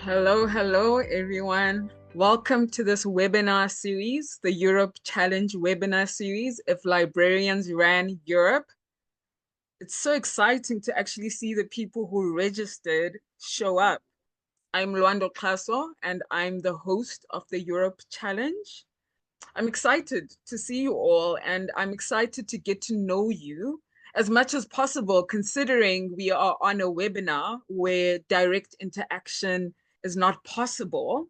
Hello, everyone. Welcome to this webinar series, the Europe Challenge webinar series, If Librarians Ran Europe. It's so exciting to actually see the people who registered show up. I'm Lwando Xaso, and I'm the host of the Europe Challenge. I'm excited to see you all, and I'm excited to get to know you as much as possible, considering we are on a webinar where direct interaction is not possible.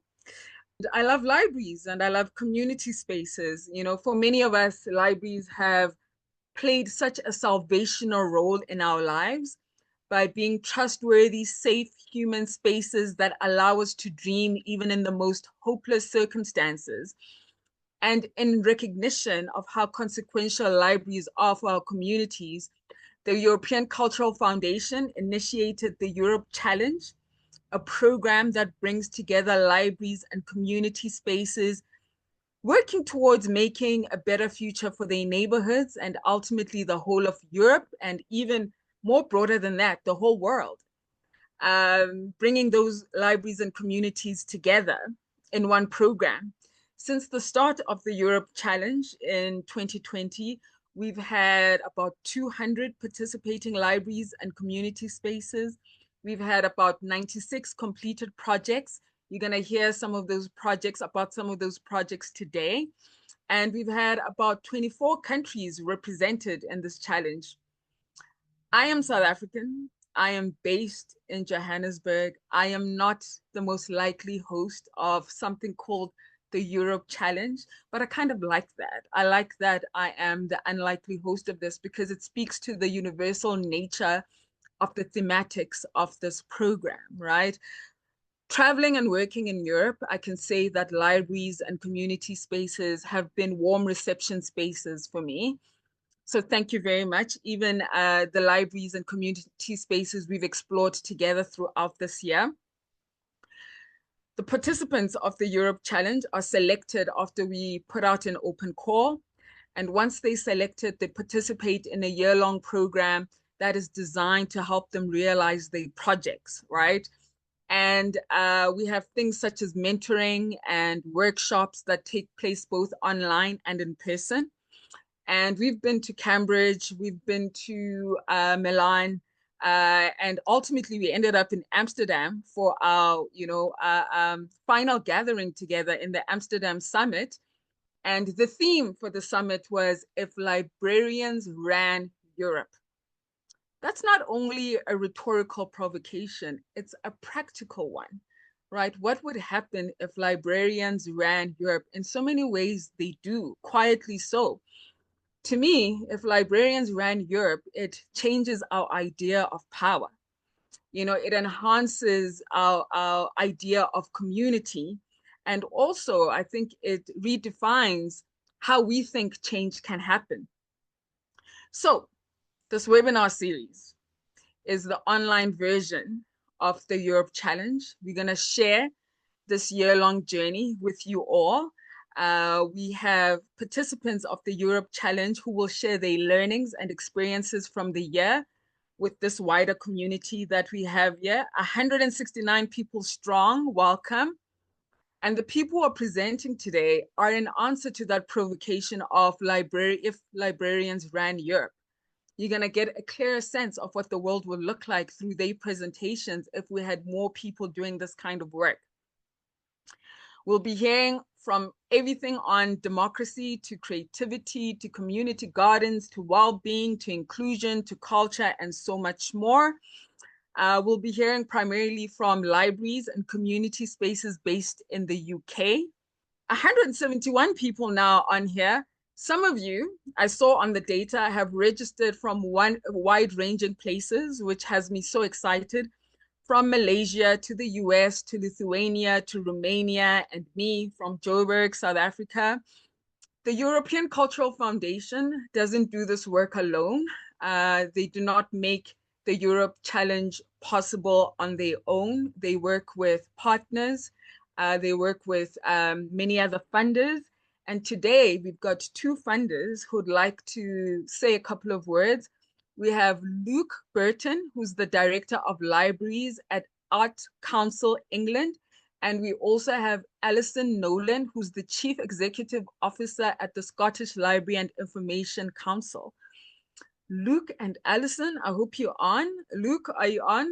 I love libraries and I love community spaces. You know, for many of us, libraries have played such a salvational role in our lives by being trustworthy, safe human spaces that allow us to dream even in the most hopeless circumstances. And in recognition of how consequential libraries are for our communities, the European Cultural Foundation initiated the Europe Challenge, a program that brings together libraries and community spaces, working towards making a better future for their neighborhoods and ultimately the whole of Europe, and even more broader than that, the whole world. Bringing those libraries and communities together in one program. Since the start of the Europe Challenge in 2020, we've had about 200 participating libraries and community spaces. We've had about 96 completed projects. You're going to hear some of those projects today. And we've had about 24 countries represented in this challenge. I am South African. I am based in Johannesburg. I am not the most likely host of something called the Europe Challenge, but I kind of like that. I like that I am the unlikely host of this because it speaks to the universal nature of the thematics of this program, right? Traveling and working in Europe, I can say that libraries and community spaces have been warm reception spaces for me. So thank you very much. Even the libraries and community spaces we've explored together throughout this year. The participants of the Europe Challenge are selected after we put out an open call. And once they're selected, they participate in a year-long program that is designed to help them realize their projects, right? And we have things such as mentoring and workshops that take place both online and in person. And we've been to Cambridge, we've been to Milan, and ultimately we ended up in Amsterdam for our, final gathering together in the Amsterdam Summit. And the theme for the summit was If Librarians Ran Europe. That's not only a rhetorical provocation, it's a practical one, right? What would happen if librarians ran Europe? In so many ways, they do, quietly so. To me, if librarians ran Europe, it changes our idea of power. You know, it enhances our idea of community. And also, I think it redefines how we think change can happen. So, this webinar series is the online version of the Europe Challenge. We're going to share this year-long journey with you all. We have participants of the Europe Challenge who will share their learnings and experiences from the year with this wider community that we have here. 169 people strong, welcome. And the people who are presenting today are an answer to that provocation of if librarians ran Europe. You're going to get a clearer sense of what the world would look like through their presentations if we had more people doing this kind of work. We'll be hearing from everything on democracy to creativity to community gardens to well-being to inclusion to culture and so much more. We'll be hearing primarily from libraries and community spaces based in the UK. 171 people now on here. Some of you, I saw on the data, have registered from wide-ranging places, which has me so excited. From Malaysia to the US to Lithuania to Romania, and me from Joburg, South Africa. The European Cultural Foundation doesn't do this work alone. They do not make the Europe Challenge possible on their own. They work with partners. They work with many other funders. And today we've got two funders who'd like to say a couple of words. We have Luke Burton, who's the Director of Libraries at Art Council England. And we also have Alison Nolan, who's the Chief Executive Officer at the Scottish Library and Information Council. Luke and Alison, I hope you're on. Luke, are you on?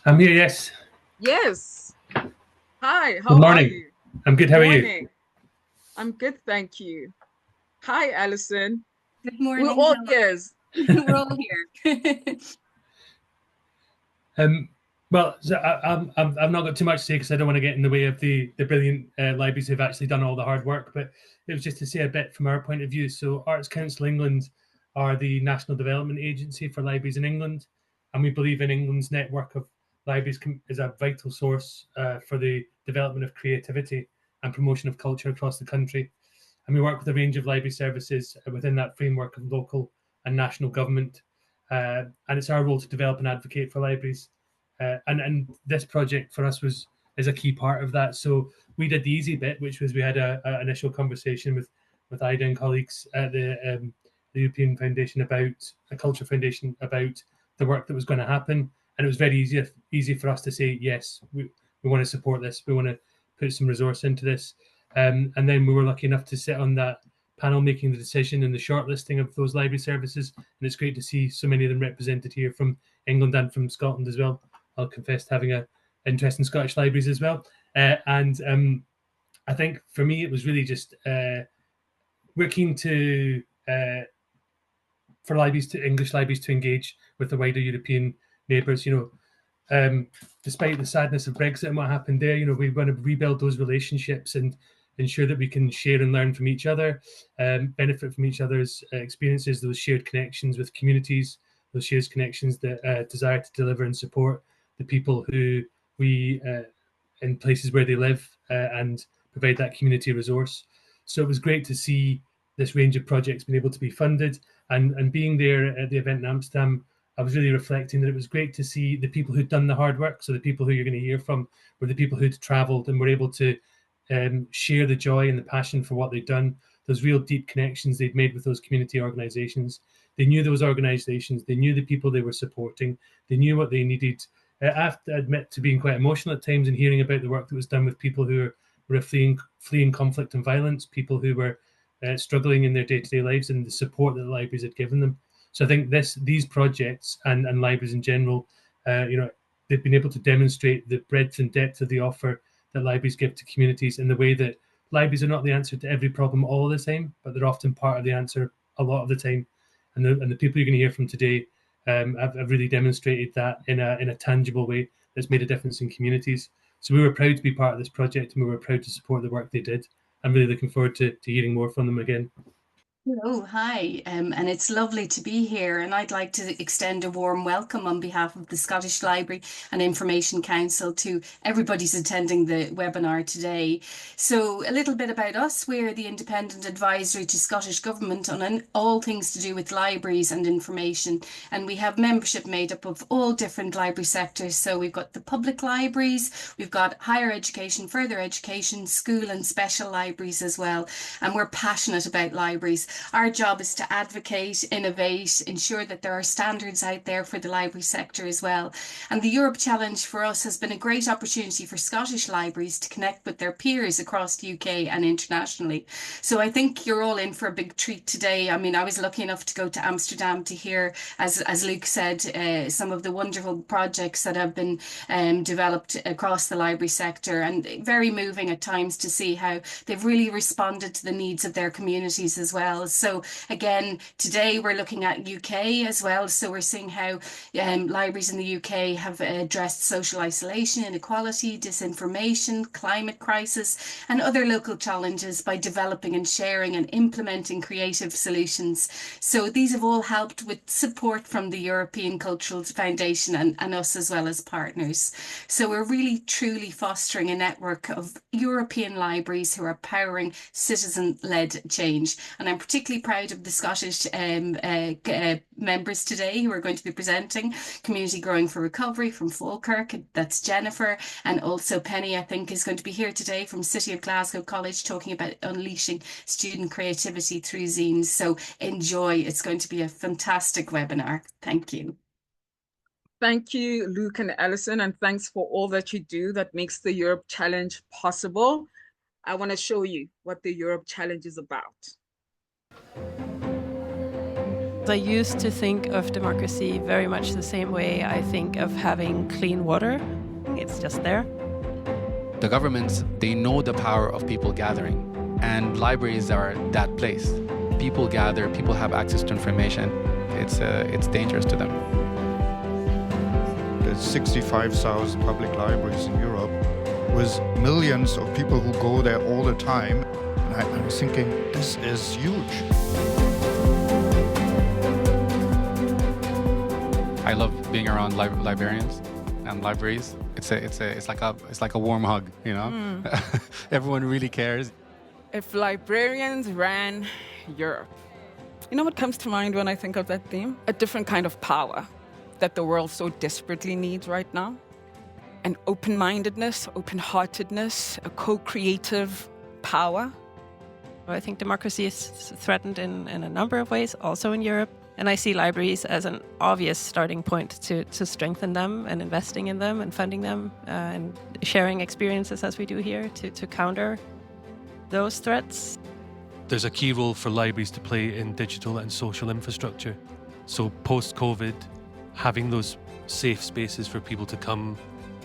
I'm here, yes. Yes. Hi, Good how are morning. you? I'm good. How are you? Morning. I'm good, thank you. Hi, Alison. Good We're morning. all ears. We're all here. Well, so I've not got too much to say because I don't want to get in the way of the brilliant libraries who've actually done all the hard work. But it was just to say a bit from our point of view. So Arts Council England are the national development agency for libraries in England, and we believe in England's network of libraries is a vital source for the development of creativity and promotion of culture across the country. And we work with a range of library services within that framework of local and national government. And it's our role to develop and advocate for libraries. And this project for us is a key part of that. So we did the easy bit, which was we had an initial conversation with Ida and colleagues at the European Foundation about a Culture Foundation about the work that was going to happen. And it was very easy for us to say, yes, we want to support this. We want to put some resource into this. And then we were lucky enough to sit on that panel making the decision and the shortlisting of those library services. And it's great to see so many of them represented here from England and from Scotland as well. I'll confess to having an interest in Scottish libraries as well. And I think for me, it was really just we're keen to for English libraries to engage with the wider European neighbours. Despite the sadness of Brexit and what happened there, we want to rebuild those relationships and ensure that we can share and learn from each other, benefit from each other's experiences, those shared connections with communities, those shared connections that desire to deliver and support the people who we in places where they live and provide that community resource. So it was great to see this range of projects being able to be funded, and being there at the event in Amsterdam, I was really reflecting that it was great to see the people who'd done the hard work. So the people who you're going to hear from were the people who'd travelled and were able to share the joy and the passion for what they'd done, those real deep connections they'd made with those community organisations. They knew those organisations, they knew the people they were supporting, they knew what they needed. I have to admit to being quite emotional at times in hearing about the work that was done with people who were fleeing conflict and violence, people who were struggling in their day-to-day lives, and the support that the libraries had given them. So I think these projects and libraries in general, they've been able to demonstrate the breadth and depth of the offer that libraries give to communities, in the way that libraries are not the answer to every problem all the time, but they're often part of the answer a lot of the time. And the people you're going to hear from today have really demonstrated that in a tangible way that's made a difference in communities. So we were proud to be part of this project, and we were proud to support the work they did. I'm really looking forward to hearing more from them again. Hello, hi, and it's lovely to be here. And I'd like to extend a warm welcome on behalf of the Scottish Library and Information Council to everybody who's attending the webinar today. So a little bit about us. We're the independent advisory to Scottish Government on all things to do with libraries and information. And we have membership made up of all different library sectors. So we've got the public libraries, we've got higher education, further education, school and special libraries as well. And we're passionate about libraries. Our job is to advocate, innovate, ensure that there are standards out there for the library sector as well. And the Europe Challenge for us has been a great opportunity for Scottish libraries to connect with their peers across the UK and internationally. So I think you're all in for a big treat today. I mean, I was lucky enough to go to Amsterdam to hear, as Luke said, some of the wonderful projects that have been developed across the library sector, and very moving at times to see how they've really responded to the needs of their communities as well. So again, today we're looking at UK as well. So we're seeing how libraries in the UK have addressed social isolation, inequality, disinformation, climate crisis, and other local challenges by developing and sharing and implementing creative solutions. So these have all helped with support from the European Cultural Foundation and us as well as partners. So we're really truly fostering a network of European libraries who are powering citizen-led change. And I'm particularly proud of the Scottish members today who are going to be presenting. Community Growing for Recovery from Falkirk, that's Jennifer, and also Penny, I think, is going to be here today from City of Glasgow College, talking about unleashing student creativity through zines. So enjoy, it's going to be a fantastic webinar. Thank you. Thank you, Luke and Alison, and thanks for all that you do that makes the Europe Challenge possible. I want to show you what the Europe Challenge is about. I used to think of democracy very much the same way I think of having clean water. It's just there. The governments, they know the power of people gathering, and libraries are that place. People gather, people have access to information. It's dangerous to them. There's 65,000 public libraries in Europe with millions of people who go there all the time. And I'm thinking, this is huge. I love being around librarians and libraries. It's like a warm hug, you know? Everyone really cares. If librarians ran Europe. You know what comes to mind when I think of that theme? A different kind of power that the world so desperately needs right now. An open-mindedness, open-heartedness, a co-creative power. I think democracy is threatened in a number of ways, also in Europe. And I see libraries as an obvious starting point to strengthen them and investing in them and funding them and sharing experiences as we do here to counter those threats. There's a key role for libraries to play in digital and social infrastructure. So post-COVID, having those safe spaces for people to come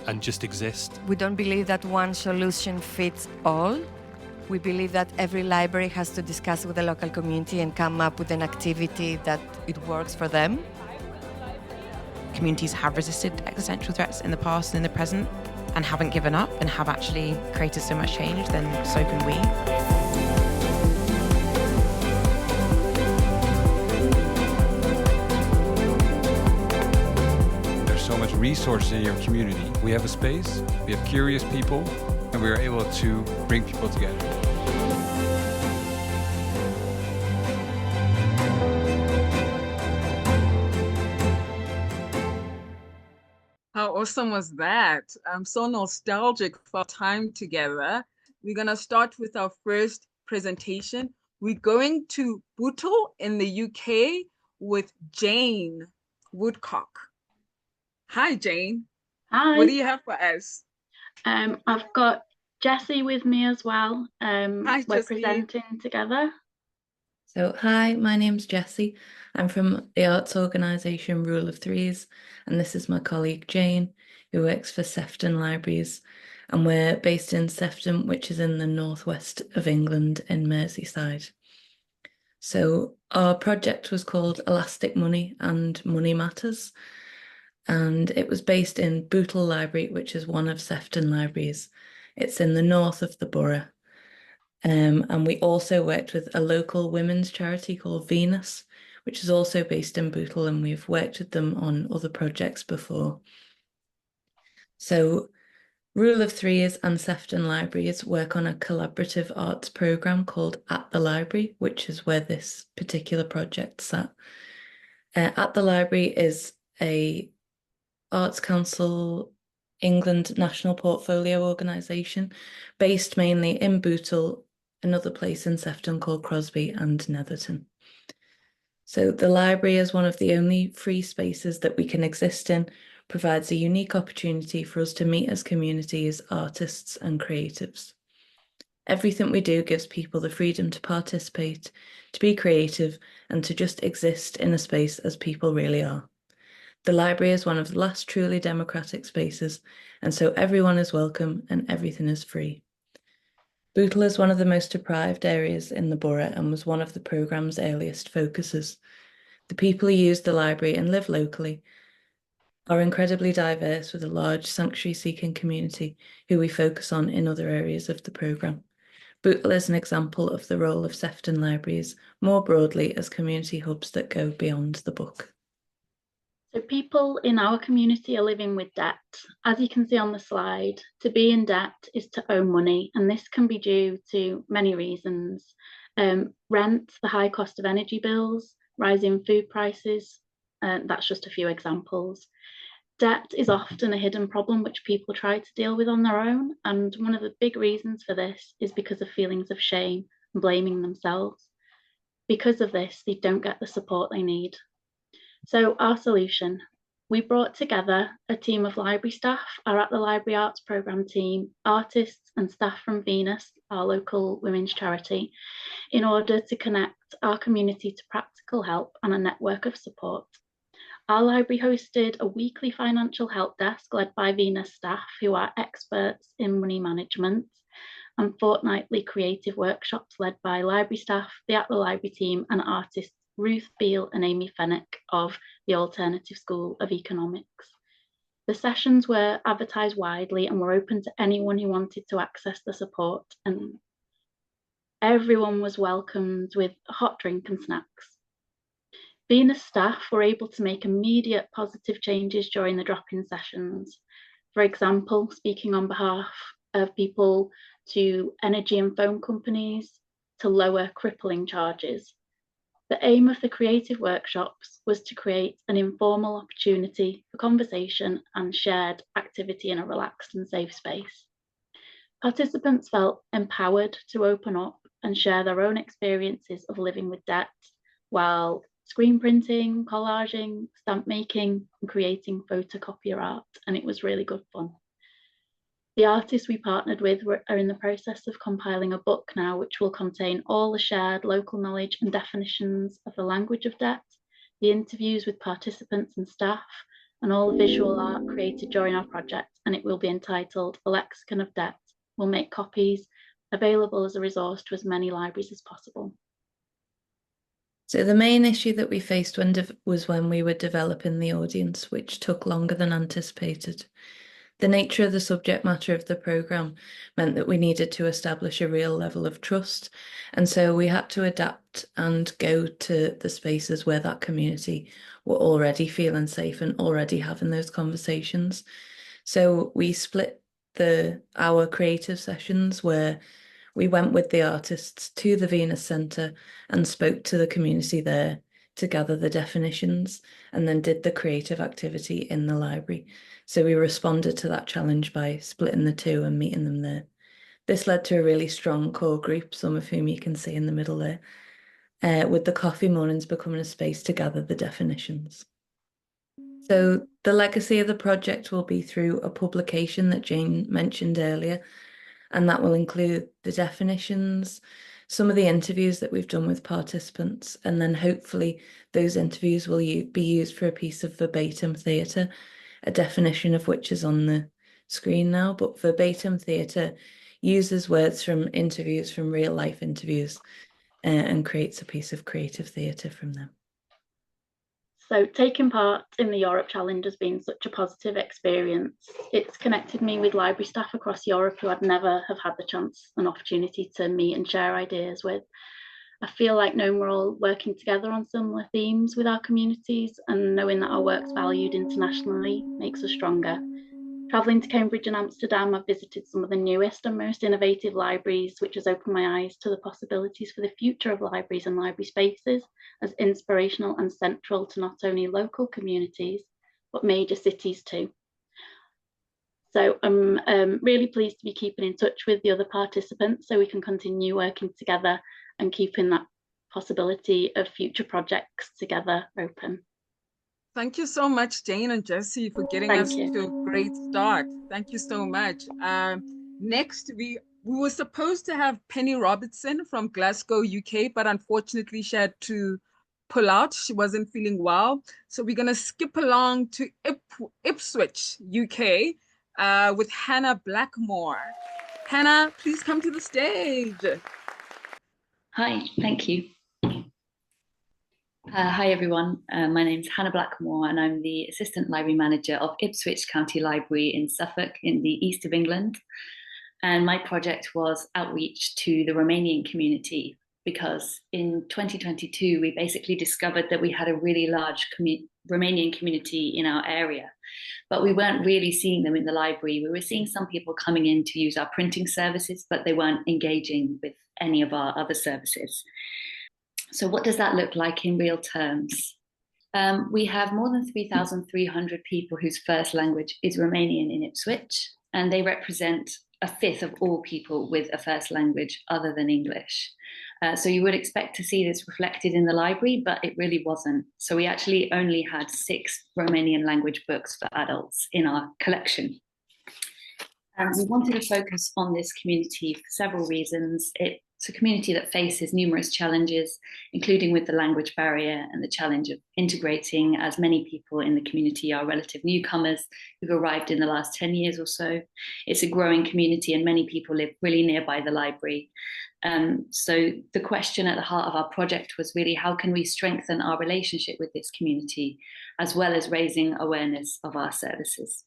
and just exist. We don't believe that one solution fits all. We believe that every library has to discuss with the local community and come up with an activity that it works for them. Communities have resisted existential threats in the past and in the present and haven't given up and have actually created so much change, then so can we. There's so much resources in your community. We have a space, we have curious people, and we are able to bring people together. How awesome was that? I'm so nostalgic for our time together. We're going to start with our first presentation. We're going to Bootle in the UK with Jane Woodcock. Hi, Jane. Hi. What do you have for us? I've got Jessie with me as well. Hi, we're Jessie. presenting together. So, hi, my name's Jessie. I'm from the arts organisation Rule of Threes, and this is my colleague Jane, who works for Sefton Libraries. And we're based in Sefton, which is in the northwest of England in Merseyside. So, our project was called Elastic Money and Money Matters. And it was based in Bootle Library, which is one of Sefton Libraries. It's in the north of the borough. And we also worked with a local women's charity called Venus, which is also based in Bootle, and we've worked with them on other projects before. So Rule of Threes and Sefton Libraries work on a collaborative arts programme called At the Library, which is where this particular project sat. At the Library is a Arts Council England National Portfolio Organisation based mainly in Bootle, another place in Sefton called Crosby and Netherton. So the library, is one of the only free spaces that we can exist in, provides a unique opportunity for us to meet as communities, artists and creatives. Everything we do gives people the freedom to participate, to be creative and to just exist in a space as people really are. The library is one of the last truly democratic spaces, and so everyone is welcome and everything is free. Bootle is one of the most deprived areas in the borough and was one of the programme's earliest focuses. The people who use the library and live locally are incredibly diverse, with a large sanctuary-seeking community who we focus on in other areas of the programme. Bootle is an example of the role of Sefton Libraries more broadly as community hubs that go beyond the book. So people in our community are living with debt. As you can see on the slide, to be in debt is to owe money, and this can be due to many reasons. Rent, the high cost of energy bills, rising food prices, that's just a few examples. Debt is often a hidden problem which people try to deal with on their own, and one of the big reasons for this is because of feelings of shame and blaming themselves. Because of this, they don't get the support they need. So our solution, We brought together a team of library staff, our At the Library Arts Programme team, artists and staff from Venus, our local women's charity, in order to connect our community to practical help and a network of support. Our library hosted a weekly financial help desk led by Venus staff who are experts in money management, and fortnightly creative workshops led by library staff, the At the Library team and artists Ruth Beale and Amy Fennick of the Alternative School of Economics. The sessions were advertised widely and were open to anyone who wanted to access the support, and everyone was welcomed with a hot drink and snacks. Venus staff were able to make immediate positive changes during the drop-in sessions. For example, speaking on behalf of people to energy and phone companies to lower crippling charges. The aim of the creative workshops was to create an informal opportunity for conversation and shared activity in a relaxed and safe space. Participants felt empowered to open up and share their own experiences of living with debt while screen printing, collaging, stamp making, and creating photocopier art, and it was really good fun. The artists we partnered with are in the process of compiling a book now, which will contain all the shared local knowledge and definitions of the language of debt, the interviews with participants and staff, and all the visual art created during our project, and it will be entitled A Lexicon of Debt. We'll make copies available as a resource to as many libraries as possible. So the main issue that we faced was when we were developing the audience, which took longer than anticipated. The nature of the subject matter of the programme meant that we needed to establish a real level of trust, and so we had to adapt and go to the spaces where that community were already feeling safe and already having those conversations. So we split our creative sessions where we went with the artists to the Venus Centre and spoke to the community there to gather the definitions, and then did the creative activity in the library. So we responded to that challenge by splitting the two and meeting them there. This led to a really strong core group, some of whom you can see in the middle there, with the coffee mornings becoming a space to gather the definitions. So the legacy of the project will be through a publication that Jane mentioned earlier, and that will include the definitions, some of the interviews that we've done with participants, and then hopefully those interviews will be used for a piece of verbatim theatre, a definition of which is on the screen now, but verbatim theatre uses words from interviews, from real life interviews, and creates a piece of creative theatre from them. So taking part in the Europe Challenge has been such a positive experience. It's connected me with library staff across Europe who I'd never have had the chance and opportunity to meet and share ideas with. I feel like knowing we're all working together on similar themes with our communities and knowing that our work's valued internationally makes us stronger. Travelling to Cambridge and Amsterdam, I've visited some of the newest and most innovative libraries, which has opened my eyes to the possibilities for the future of libraries and library spaces as inspirational and central to not only local communities, but major cities too. So I'm really pleased to be keeping in touch with the other participants so we can continue working together and keeping that possibility of future projects together open. Thank you so much, Jane and Jessie, for getting us to a great start. Thank you so much. Next, we were supposed to have Penny Robertson from Glasgow, UK, but unfortunately she had to pull out. She wasn't feeling well. So we're going to skip along to Ipswich, UK, with Hannah Blackmore. Hannah, please come to the stage. Hi, thank you. Hi everyone, my name's Hannah Blackmore and I'm the Assistant Library Manager of Ipswich County Library in Suffolk in the east of England. And my project was outreach to the Romanian community because in 2022 we basically discovered that we had a really large Romanian community in our area, but we weren't really seeing them in the library. We were seeing some people coming in to use our printing services, but they weren't engaging with any of our other services. So what does that look like in real terms? We have more than 3,300 people whose first language is Romanian in Ipswich, and they represent a fifth of all people with a first language other than English. So you would expect to see this reflected in the library, but it really wasn't. So we actually only had 6 Romanian language books for adults in our collection. And we wanted to focus on this community for several reasons. It's a community that faces numerous challenges, including with the language barrier and the challenge of integrating, as many people in the community are relative newcomers who've arrived in the last 10 years or so. It's a growing community and many people live really nearby the library. So the question at the heart of our project was really, how can we strengthen our relationship with this community, as well as raising awareness of our services?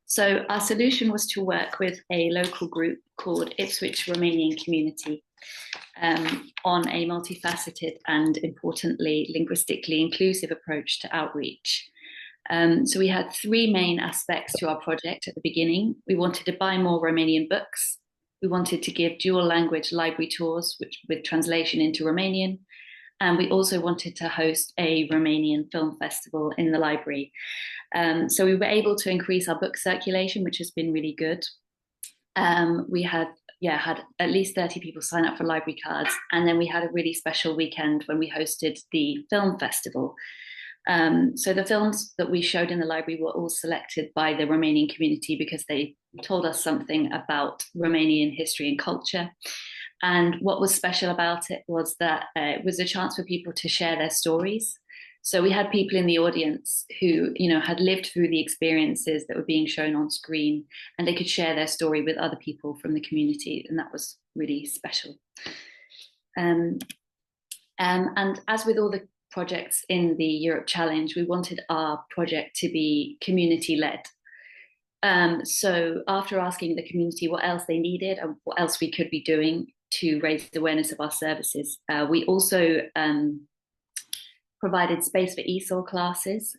So our solution was to work with a local group called Ipswich Romanian Community on a multifaceted and, importantly, linguistically inclusive approach to outreach. So we had 3 main aspects to our project at the beginning. We wanted to buy more Romanian books. We wanted to give dual language library tours with translation into Romanian. And we also wanted to host a Romanian film festival in the library. So we were able to increase our book circulation, which has been really good. We had at least 30 people sign up for library cards. And then we had a really special weekend when we hosted the film festival. So the films that we showed in the library were all selected by the Romanian community because they told us something about Romanian history and culture. And what was special about it was that it was a chance for people to share their stories. So we had people in the audience who, had lived through the experiences that were being shown on screen, and they could share their story with other people from the community, and that was really special. And as with all the projects in the Europe Challenge, we wanted our project to be community-led. So after asking the community what else they needed and what else we could be doing to raise the awareness of our services, we also provided space for ESOL classes,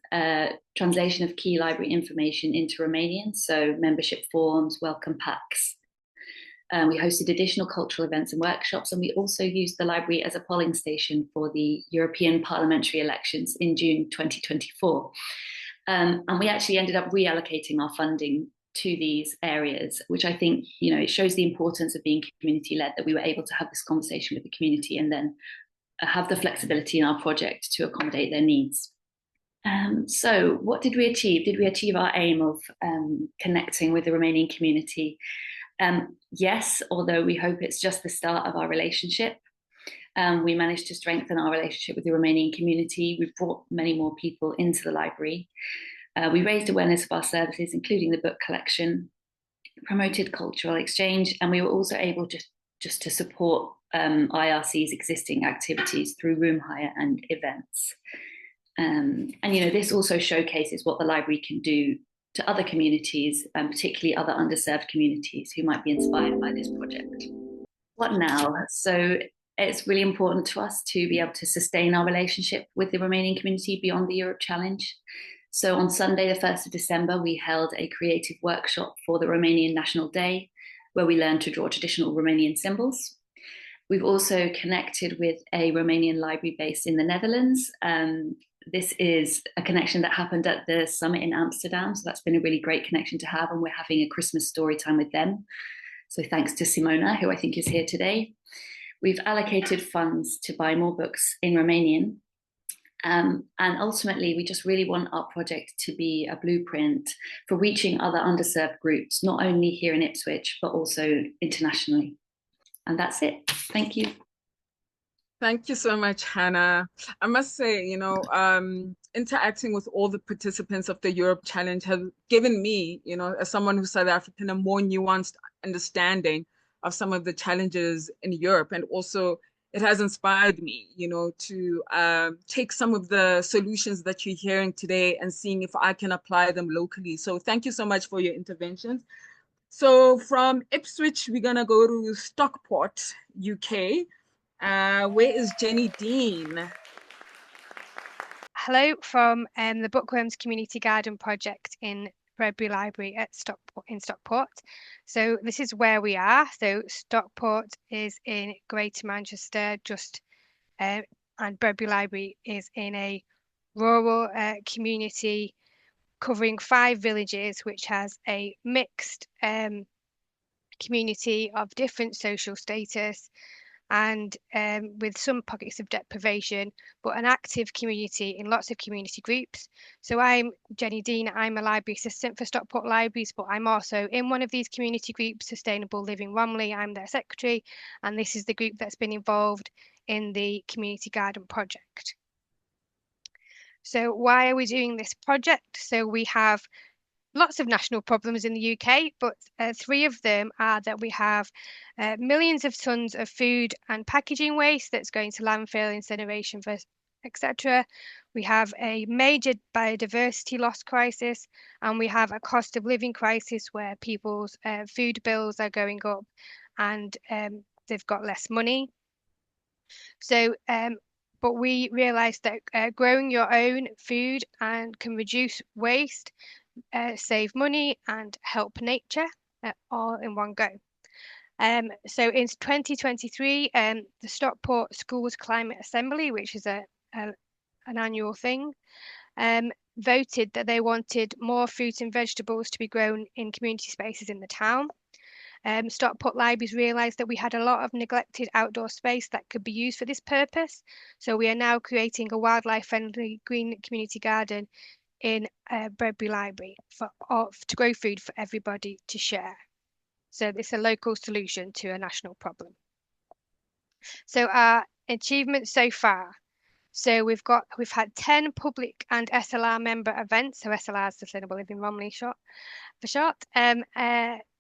translation of key library information into Romanian, so membership forms, welcome packs. We hosted additional cultural events and workshops, and we also used the library as a polling station for the European parliamentary elections in June 2024. And we actually ended up reallocating our funding to these areas, which I think, it shows the importance of being community-led, that we were able to have this conversation with the community and then have the flexibility in our project to accommodate their needs. So what did we achieve? Did we achieve our aim of connecting with the Romanian community? Yes, although we hope it's just the start of our relationship. We managed to strengthen our relationship with the Romanian community. We've brought many more people into the library. We raised awareness of our services, including the book collection, promoted cultural exchange, and we were also able just to support IRC's existing activities through room hire and events. And this also showcases what the library can do to other communities, and particularly other underserved communities who might be inspired by this project. What now? So it's really important to us to be able to sustain our relationship with the Romanian community beyond the Europe Challenge. So on Sunday, the 1st of December, we held a creative workshop for the Romanian National Day, where we learned to draw traditional Romanian symbols. We've also connected with a Romanian library based in the Netherlands. This is a connection that happened at the summit in Amsterdam. So that's been a really great connection to have. And we're having a Christmas story time with them. So thanks to Simona, who I think is here today. We've allocated funds to buy more books in Romanian. And ultimately, we just really want our project to be a blueprint for reaching other underserved groups, not only here in Ipswich, but also internationally. And that's it. Thank you. Thank you so much, Hannah. I must say, interacting with all the participants of the Europe Challenge has given me, as someone who's South African, a more nuanced understanding of some of the challenges in Europe. And also it has inspired me, to take some of the solutions that you're hearing today and seeing if I can apply them locally. So thank you so much for your interventions. So from Ipswich, we're going to go to Stockport, UK. Where is Jenny Dean? Hello from the Bookworms Community Garden Project in Bredbury Library at Stockport. So this is where we are. So Stockport is in Greater Manchester, and Bredbury Library is in a rural community covering 5 villages, which has a mixed community of different social status. and with some pockets of deprivation, but an active community in lots of community groups. So I'm Jenny Dean, I'm a library assistant for Stockport Libraries, but I'm also in one of these community groups, Sustainable Living Romley, I'm their secretary, and this is the group that's been involved in the community garden project. So why are we doing this project? So we have lots of national problems in the UK, but 3 of them are that we have millions of tons of food and packaging waste that's going to landfill, incineration, etc. We have a major biodiversity loss crisis, and we have a cost of living crisis where people's food bills are going up and they've got less money. So, but we realised that growing your own food and can reduce waste, save money and help nature all in one go. So in 2023, the Stockport Schools Climate Assembly, which is an annual thing, voted that they wanted more fruit and vegetables to be grown in community spaces in the town. Stockport Libraries realised that we had a lot of neglected outdoor space that could be used for this purpose. So we are now creating a wildlife-friendly green community garden in Bredbury Library to grow food for everybody to share. So it's a local solution to a national problem. So our achievements so far. So we've had 10 public and SLR member events. So SLR is Sustainable Living Romley for short.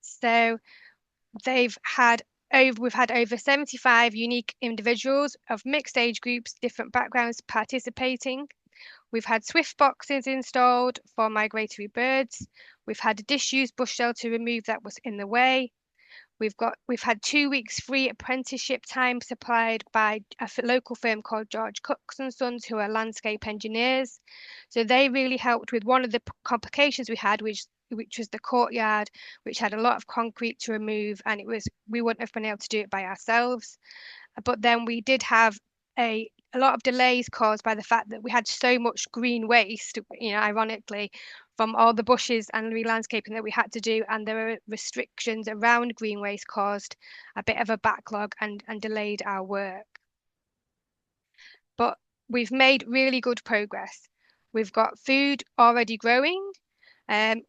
So we've had over 75 unique individuals of mixed age groups, different backgrounds participating. We've had swift boxes installed for migratory birds. We've had a disused bush shelter removed that was in the way. We've had 2 weeks free apprenticeship time supplied by a local firm called George Cooks and Sons, who are landscape engineers. So they really helped with one of the complications we had, which was the courtyard, which had a lot of concrete to remove, and we wouldn't have been able to do it by ourselves. But then we did have a lot of delays caused by the fact that we had so much green waste, ironically, from all the bushes and re-landscaping that we had to do, and there were restrictions around green waste caused a bit of a backlog and delayed our work. But we've made really good progress. We've got food already growing,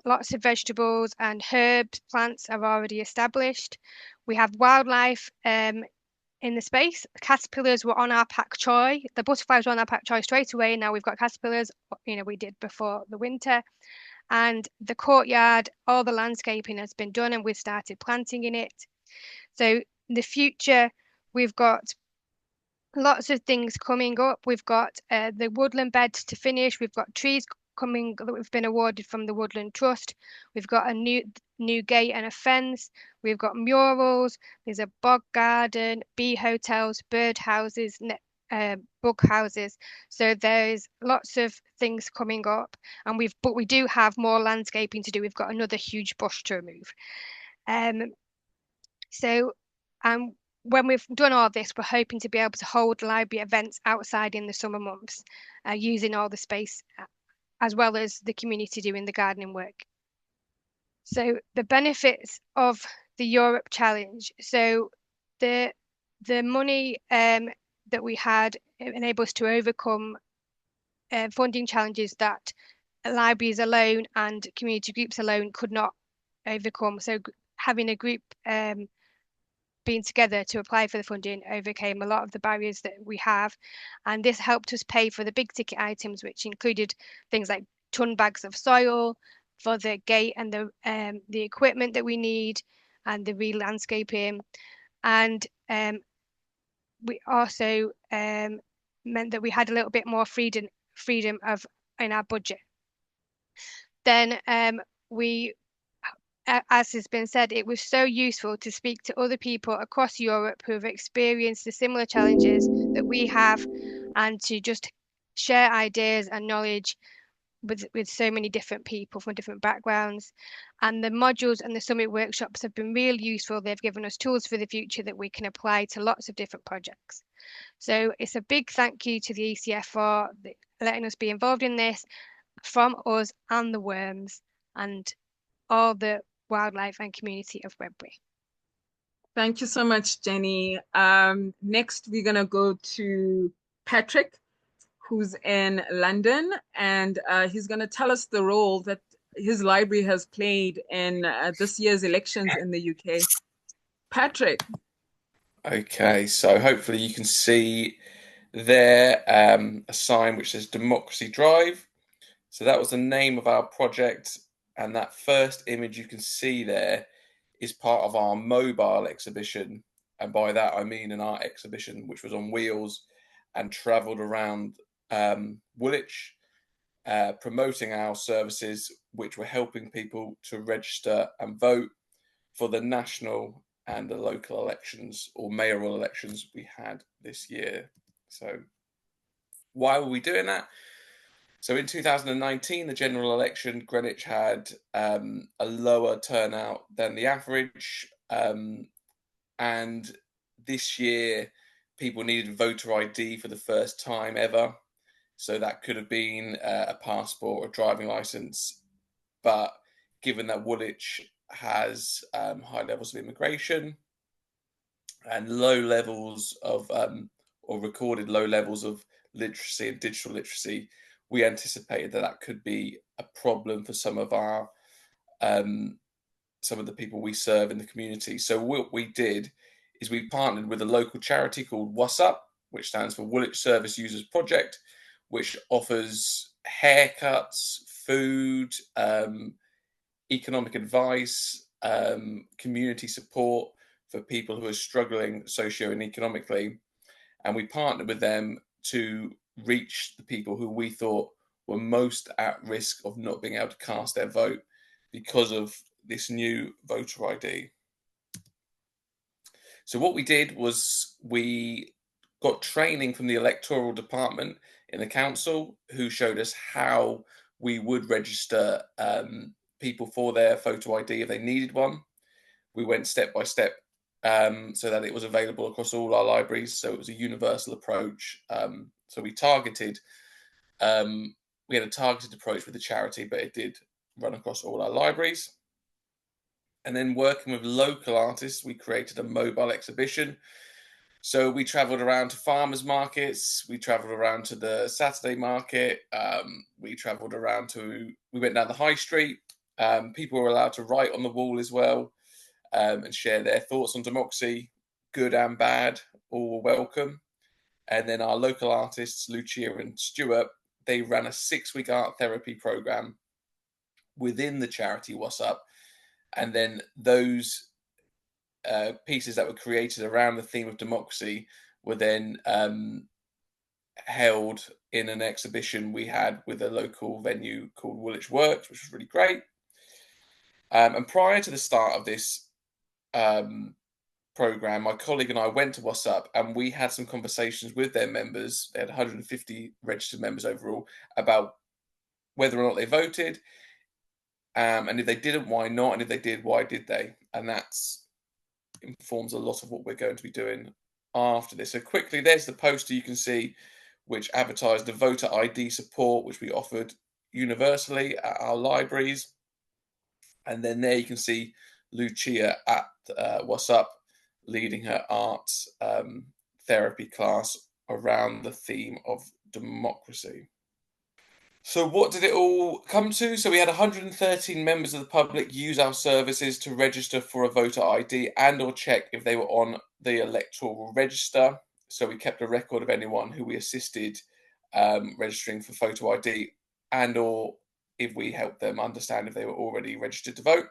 lots of vegetables and herbs, plants are already established. We have wildlife in the space. Caterpillars were on our pak choy. The butterflies were on our pak choy straight away. Now we've got caterpillars, we did before the winter. And the courtyard, all the landscaping has been done and we've started planting in it. So in the future, we've got lots of things coming up. We've got the woodland beds to finish. We've got trees coming that we've been awarded from the Woodland Trust. We've got a new gate and a fence. We've got murals. There's a bog garden, bee hotels, bird houses, bug houses. So there's lots of things coming up, and but we do have more landscaping to do. We've got another huge bush to remove. When we've done all this, we're hoping to be able to hold library events outside in the summer months, using all the space as well as the community doing the gardening work. So the benefits of the Europe Challenge. So the money that we had enabled us to overcome funding challenges that libraries alone and community groups alone could not overcome. So having a group being together to apply for the funding overcame a lot of the barriers that we have, and this helped us pay for the big ticket items, which included things like ton bags of soil for the gate and the equipment that we need and the re-landscaping, and we also meant that we had a little bit more freedom in our budget. Then as has been said, it was so useful to speak to other people across Europe who have experienced the similar challenges that we have, and to just share ideas and knowledge with so many different people from different backgrounds. And the modules and the summit workshops have been really useful. They've given us tools for the future that we can apply to lots of different projects. So it's a big thank you to the ECF for letting us be involved in this, from us and the Worms and all the wildlife and community of Bredbury. Thank you so much, Jenny. Next, we're going to go to Patrick, who's in London, and he's going to tell us the role that his library has played in this year's elections in the UK. Patrick. Okay, so hopefully you can see there a sign which says Democracy Drive. So that was the name of our project, and that first image you can see there is part of our mobile exhibition, and by that I mean an art exhibition which was on wheels and travelled around Woolwich, promoting our services which were helping people to register and vote for the national and the local elections or mayoral elections we had this year. So why were we doing that? So in 2019, the general election, Greenwich had a lower turnout than the average. And this year, people needed voter ID for the first time ever. So that could have been a passport or driving licence. But given that Woolwich has high levels of immigration and low levels of, or recorded low levels of literacy and digital literacy, we anticipated that that could be a problem for some of our some of the people we serve in the community. So what we did is we partnered with a local charity called What's Up, which stands for Woolwich Service Users Project, which offers haircuts, food, economic advice, community support for people who are struggling socio and economically. And we partnered with them to reach the people who we thought were most at risk of not being able to cast their vote because of this new voter ID. So what we did was we got training from the electoral department in the council, who showed us how we would register people for their photo ID if they needed one. We went step by step so that it was available across all our libraries. So it was a universal approach. So we targeted, we had a targeted approach with the charity, but it did run across all our libraries. And then working with local artists, we created a mobile exhibition. So we travelled around to farmers markets, we travelled around to the Saturday market, we travelled around to, we went down the high street. People were allowed to write on the wall as well and share their thoughts on democracy, good and bad, all were welcome. And then our local artists, Lucia and Stuart, they ran a 6-week art therapy program within the charity What's Up. And then those pieces that were created around the theme of democracy were then held in an exhibition we had with a local venue called Woolwich Works, which was really great. And prior to the start of this program, my colleague and I went to What's Up, and we had some conversations with their members. They had 150 registered members overall, about whether or not they voted, and if they didn't, why not, and if they did, why did they? And that informs a lot of what we're going to be doing after this. So quickly, there's the poster you can see, which advertised the voter ID support, which we offered universally at our libraries. And then there you can see Lucia at What's Up, leading her art therapy class around the theme of democracy. So what did it all come to? So we had 113 members of the public use our services to register for a voter ID and or check if they were on the electoral register. So we kept a record of anyone who we assisted registering for photo ID and or if we helped them understand if they were already registered to vote.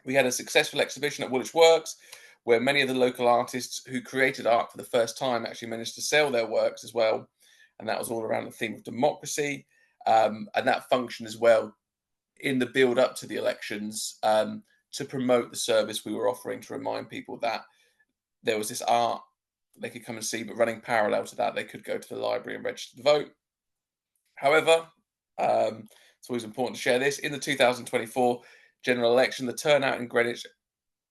We had a successful exhibition at Woolwich Works, where many of the local artists who created art for the first time actually managed to sell their works as well. And that was all around the theme of democracy. And that functioned as well in the build up to the elections to promote the service we were offering, to remind people that there was this art they could come and see, but running parallel to that, they could go to the library and register to vote. However, it's always important to share this. In the 2024 general election, the turnout in Greenwich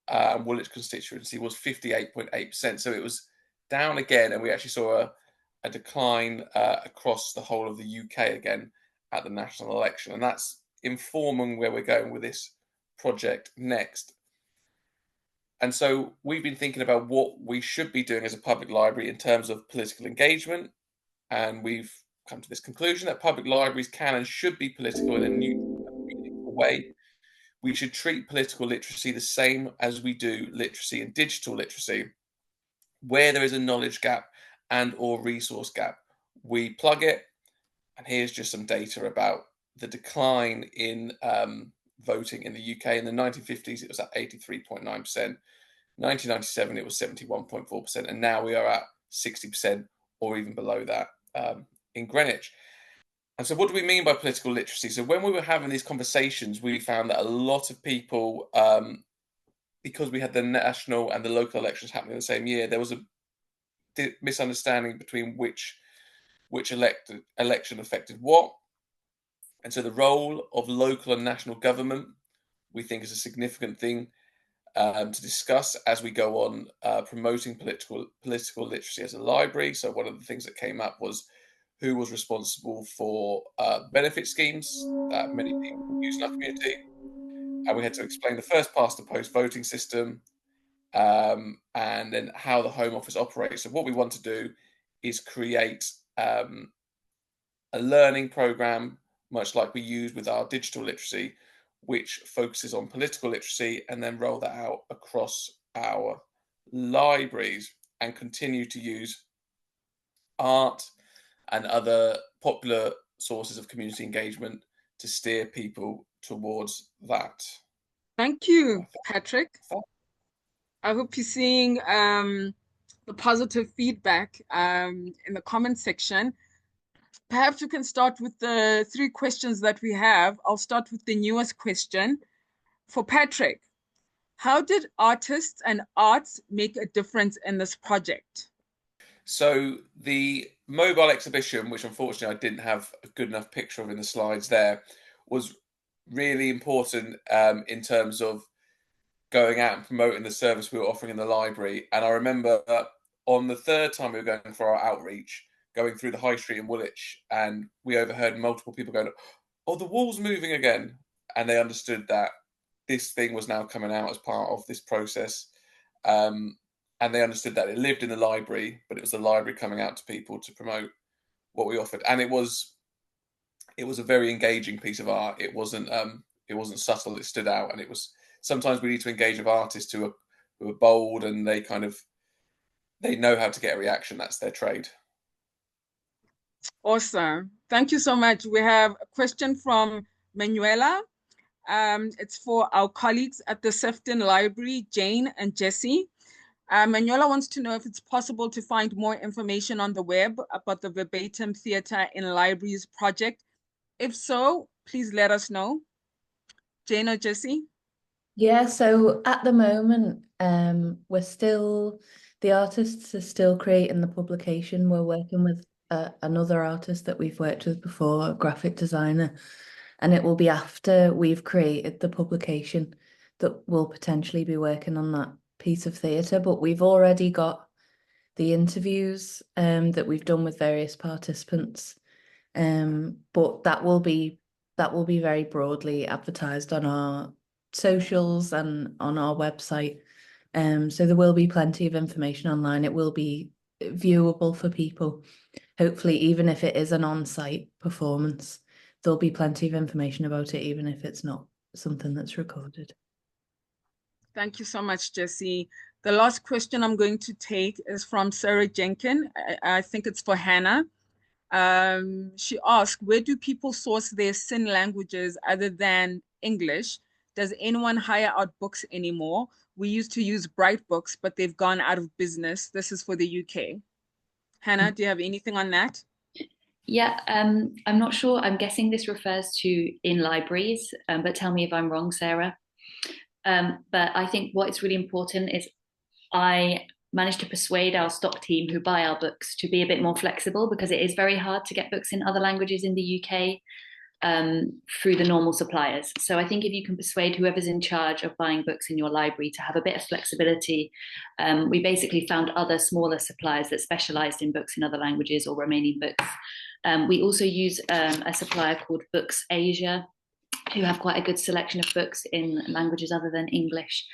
and Woolwich constituency was 58.8%. So it was down again, and we actually saw a decline across the whole of the UK again at the national election. And that's informing where we're going with this project next. And so we've been thinking about what we should be doing as a public library in terms of political engagement. And we've come to this conclusion that public libraries can and should be political in a new way. We should treat political literacy the same as we do literacy and digital literacy. Where there is a knowledge gap and or resource gap, we plug it. And here's just some data about the decline in voting in the UK. In the 1950s, it was at 83.9%. 1997, it was 71.4%. And now we are at 60% or even below that in Greenwich. And so what do we mean by political literacy? So when we were having these conversations, we found that a lot of people, because we had the national and the local elections happening the same year, there was a misunderstanding between which election affected what. And so the role of local and national government, we think, is a significant thing to discuss as we go on promoting political literacy as a library. So one of the things that came up was who was responsible for benefit schemes that many people use in our community. And we had to explain the first past the post voting system and then how the Home Office operates. So what we want to do is create a learning programme, much like we use with our digital literacy, which focuses on political literacy, and then roll that out across our libraries and continue to use art and other popular sources of community engagement to steer people towards that. Thank you, Patrick. I hope you're seeing the positive feedback in the comment section. Perhaps we can start with the 3 questions that we have. I'll start with the newest question. For Patrick, how did artists and arts make a difference in this project? So the mobile exhibition, which unfortunately I didn't have a good enough picture of in the slides there, was really important in terms of going out and promoting the service we were offering in the library. And I remember on the 3rd time we were going for our outreach, going through the high street in Woolwich, and we overheard multiple people going, "Oh, the wall's moving again." And they understood that this thing was now coming out as part of this process. And they understood that it lived in the library, but it was the library coming out to people to promote what we offered. And it was a very engaging piece of art. It wasn't subtle, it stood out. And it was, sometimes we need to engage with artists who are bold, and they know how to get a reaction. That's their trade. Awesome. Thank you so much. We have a question from Manuela. It's for our colleagues at the Sefton Library, Jane and Jessie. Manuela wants to know if it's possible to find more information on the web about the Verbatim Theatre in Libraries project. If so, please let us know. Jane or Jessie? Yeah, so at the moment, the artists are still creating the publication. We're working with another artist that we've worked with before, a graphic designer, and it will be after we've created the publication that we'll potentially be working on that piece of theatre. But we've already got the interviews that we've done with various participants, but that will be very broadly advertised on our socials and on our website. So there will be plenty of information online. It will be viewable for people. Hopefully, even if it is an on-site performance, there'll be plenty of information about it, even if it's not something that's recorded. Thank you so much, Jessie. The last question I'm going to take is from Sarah Jenkin. I think it's for Hannah. She asked, where do people source their SIN languages other than English? Does anyone hire out books anymore? We used to use Bright Books, but they've gone out of business. This is for the UK. Hannah, do you have anything on that? Yeah, I'm not sure. I'm guessing this refers to in libraries, but tell me if I'm wrong, Sarah. But I think what is really important is I managed to persuade our stock team who buy our books to be a bit more flexible, because it is very hard to get books in other languages in the UK through the normal suppliers. So I think if you can persuade whoever's in charge of buying books in your library to have a bit of flexibility, we basically found other smaller suppliers that specialised in books in other languages or Romanian books. We also use a supplier called Books Asia, who have quite a good selection of books in languages other than English.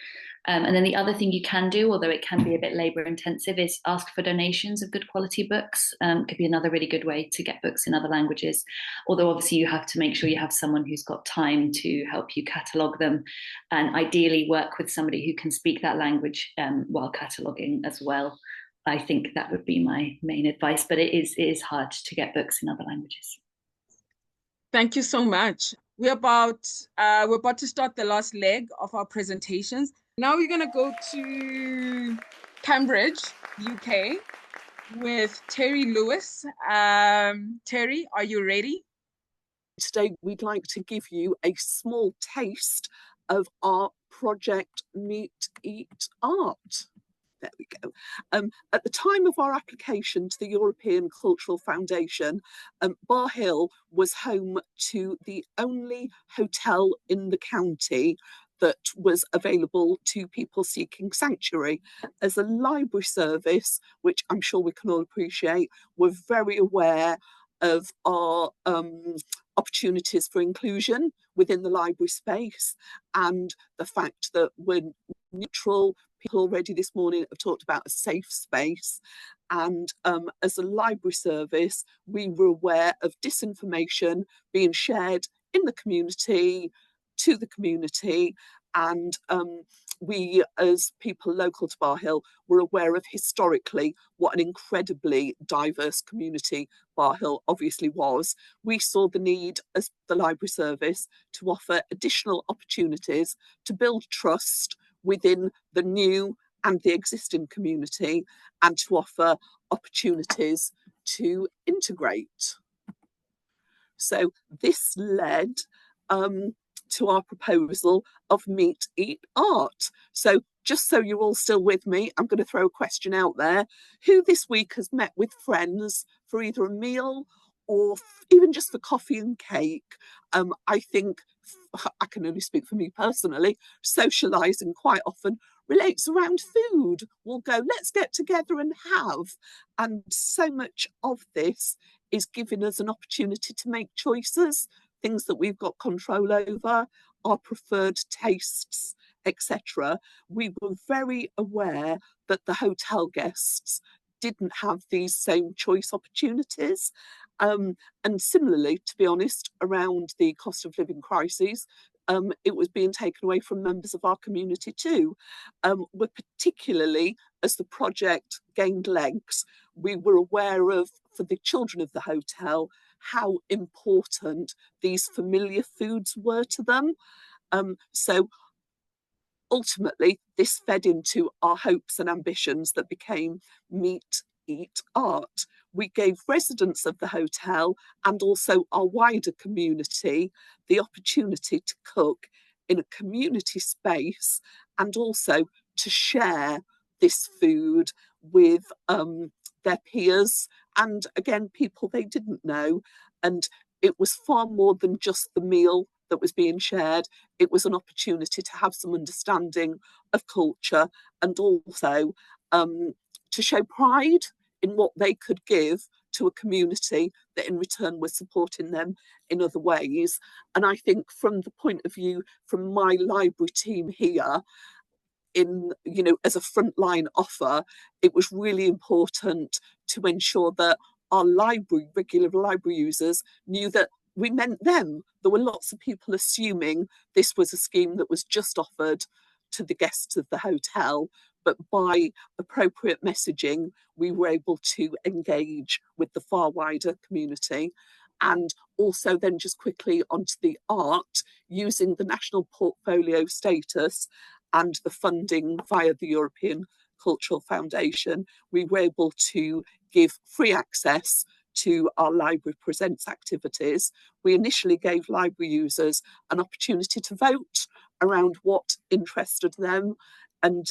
And then the other thing you can do, although it can be a bit labour intensive, is ask for donations of good quality books. Could be another really good way to get books in other languages. Although obviously you have to make sure you have someone who's got time to help you catalogue them, and ideally work with somebody who can speak that language while cataloguing as well. I think that would be my main advice, but it is hard to get books in other languages. Thank you so much. We're about to start the last leg of our presentations. Now we're going to go to Cambridge, UK, with Terry Lewis. Terry, are you ready? Today, we'd like to give you a small taste of our project Meet, Eat, Art. There we go. At the time of our application to the European Cultural Foundation, Bar Hill was home to the only hotel in the county that was available to people seeking sanctuary. As a library service, which I'm sure we can all appreciate, we're very aware of our opportunities for inclusion within the library space, and the fact that we're neutral. People already this morning have talked about a safe space, and as a library service, we were aware of disinformation being shared in the community, to the community, and we, as people local to Bar Hill, were aware of historically what an incredibly diverse community Bar Hill obviously was. We saw the need as the library service to offer additional opportunities to build trust within the new and the existing community, and to offer opportunities to integrate. So this led to our proposal of Meet, Eat, Art. So just so you're all still with me, I'm going to throw a question out there. Who this week has met with friends for either a meal or even just for coffee and cake? I think, I can only speak for me personally, socialising quite often relates around food. We'll go, let's get together and have. And so much of this is giving us an opportunity to make choices, things that we've got control over, our preferred tastes, etc. We were very aware that the hotel guests didn't have these same choice opportunities. And similarly, to be honest, around the cost of living crises, it was being taken away from members of our community too. We're particularly, as the project gained legs, we were aware of, for the children of the hotel, how important these familiar foods were to them. So ultimately, this fed into our hopes and ambitions that became Meet, Eat, Art. We gave residents of the hotel and also our wider community the opportunity to cook in a community space, and also to share this food with their peers, and again, people they didn't know. And it was far more than just the meal that was being shared. It was an opportunity to have some understanding of culture, and also to show pride in what they could give to a community that in return was supporting them in other ways. And I think from the point of view from my library team here, in, you know, as a frontline offer, it was really important to ensure that our library, regular library users, knew that we meant them. There were lots of people assuming this was a scheme that was just offered to the guests of the hotel, but by appropriate messaging, we were able to engage with the far wider community. And also then just quickly onto the art, using the national portfolio status and the funding via the European Cultural Foundation, we were able to give free access to our Library Presents activities. We initially gave library users an opportunity to vote around what interested them. And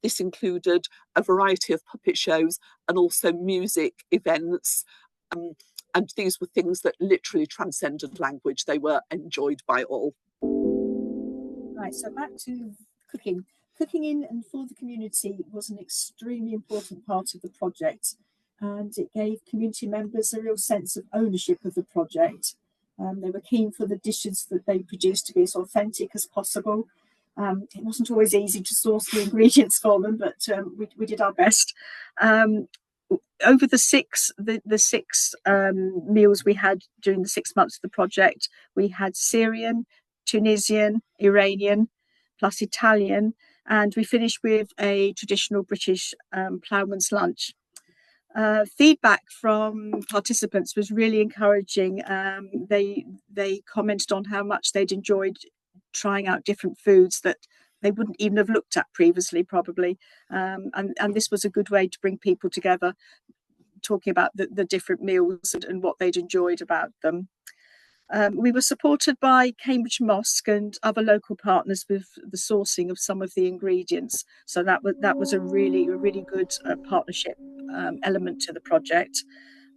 this included a variety of puppet shows and also music events. And these were things that literally transcended language. They were enjoyed by all. Right, so back to cooking. Cooking in and for the community was an extremely important part of the project, and it gave community members a real sense of ownership of the project. They were keen for the dishes that they produced to be as authentic as possible. It wasn't always easy to source the ingredients for them, but we did our best. Over the six meals we had during the 6 months of the project, we had Syrian, Tunisian, Iranian, plus Italian, and we finished with a traditional British ploughman's lunch. Feedback from participants was really encouraging. They commented on how much they'd enjoyed trying out different foods that they wouldn't even have looked at previously, probably. And this was a good way to bring people together, talking about the different meals and what they'd enjoyed about them. We were supported by Cambridge Mosque and other local partners with the sourcing of some of the ingredients. So that was a really good partnership element to the project.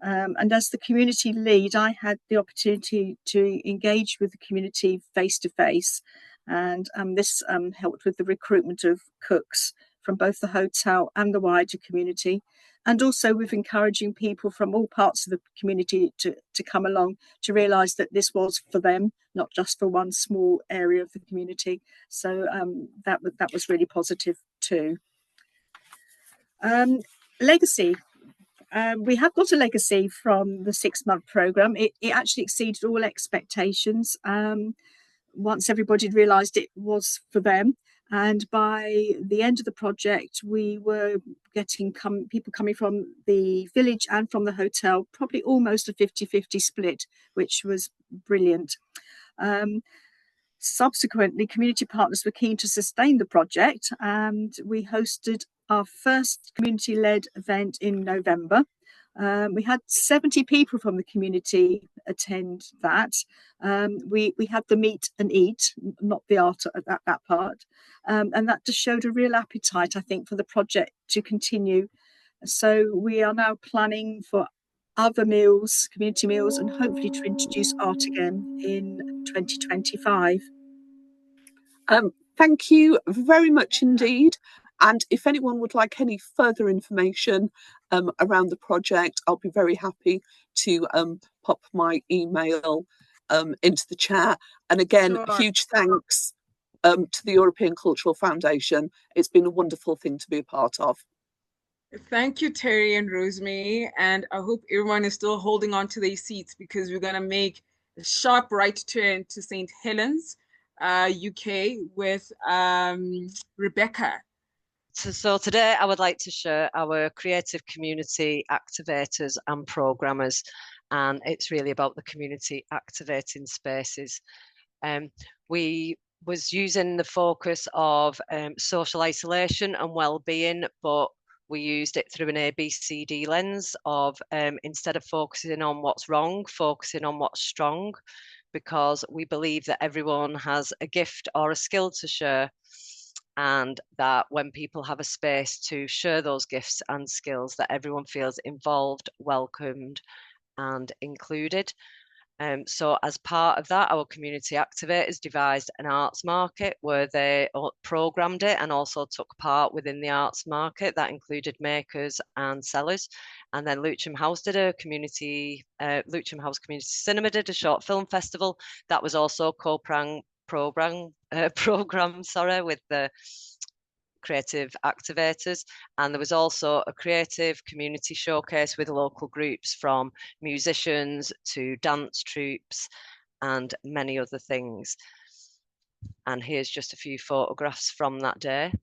And as the community lead, I had the opportunity to engage with the community face to face, and this helped with the recruitment of cooks from both the hotel and the wider community, and also with encouraging people from all parts of the community to come along, to realise that this was for them, not just for one small area of the community. So that was really positive too. Legacy. We have got a legacy from the 6-month programme. It actually exceeded all expectations once everybody realised it was for them. And by the end of the project, we were getting people coming from the village and from the hotel, probably almost a 50-50 split, which was brilliant. Subsequently, community partners were keen to sustain the project, and we hosted our first community-led event in November. We had 70 people from the community attend that. We had the meet and eat, not the art at that part. And that just showed a real appetite, I think, for the project to continue. So we are now planning for other meals, community meals, and hopefully to introduce art again in 2025. Thank you very much indeed. And if anyone would like any further information around the project, I'll be very happy to pop my email into the chat. And again, Sure. huge thanks to the European Cultural Foundation. It's been a wonderful thing to be a part of. Thank you, Terry and Rosemary. And I hope everyone is still holding on to their seats, because we're going to make a sharp right turn to St. Helens, UK, with Rebecca. So today I would like to share our creative community activators and programmers, and it's really about the community activating spaces. We was using the focus of social isolation and well-being, but we used it through an ABCD lens of instead of focusing on what's wrong, focusing on what's strong, because we believe that everyone has a gift or a skill to share, and that when people have a space to share those gifts and skills, that everyone feels involved, welcomed, and included. So as part of that, our community activators devised an arts market where they programmed it and also took part within the arts market. That included makers and sellers. And then Lewisham House did a community, Lewisham House Community Cinema did a short film festival that was also programmed with the creative activators. And there was also a creative community showcase with local groups, from musicians to dance troupes and many other things. And here's just a few photographs from that day.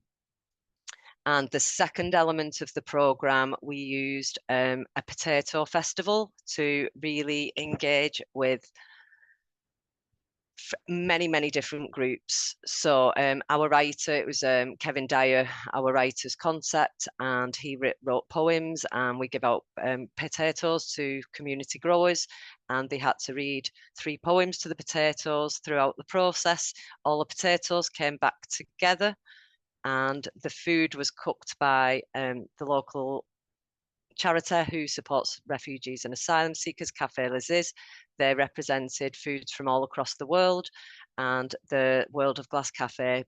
And the second element of the programme, we used a potato festival to really engage with many different groups. So our writer, it was Kevin Dyer, our writer's concept, and he wrote poems, and we give out potatoes to community growers, and they had to read 3 poems to the potatoes throughout the process. All the potatoes came back together, and the food was cooked by the local charity who supports refugees and asylum seekers, Café Les Is. They represented foods from all across the world, and the World of Glass Cafe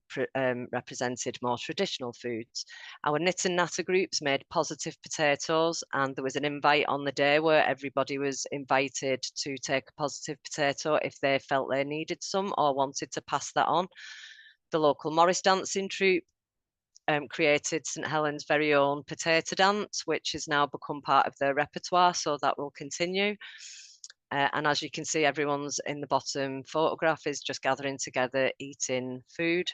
represented more traditional foods. Our knit and natter groups made positive potatoes, and there was an invite on the day where everybody was invited to take a positive potato if they felt they needed some or wanted to pass that on. The local Morris dancing troupe created St Helens' very own potato dance, which has now become part of their repertoire, so that will continue. And as you can see, everyone's in the bottom photograph is just gathering together, eating food.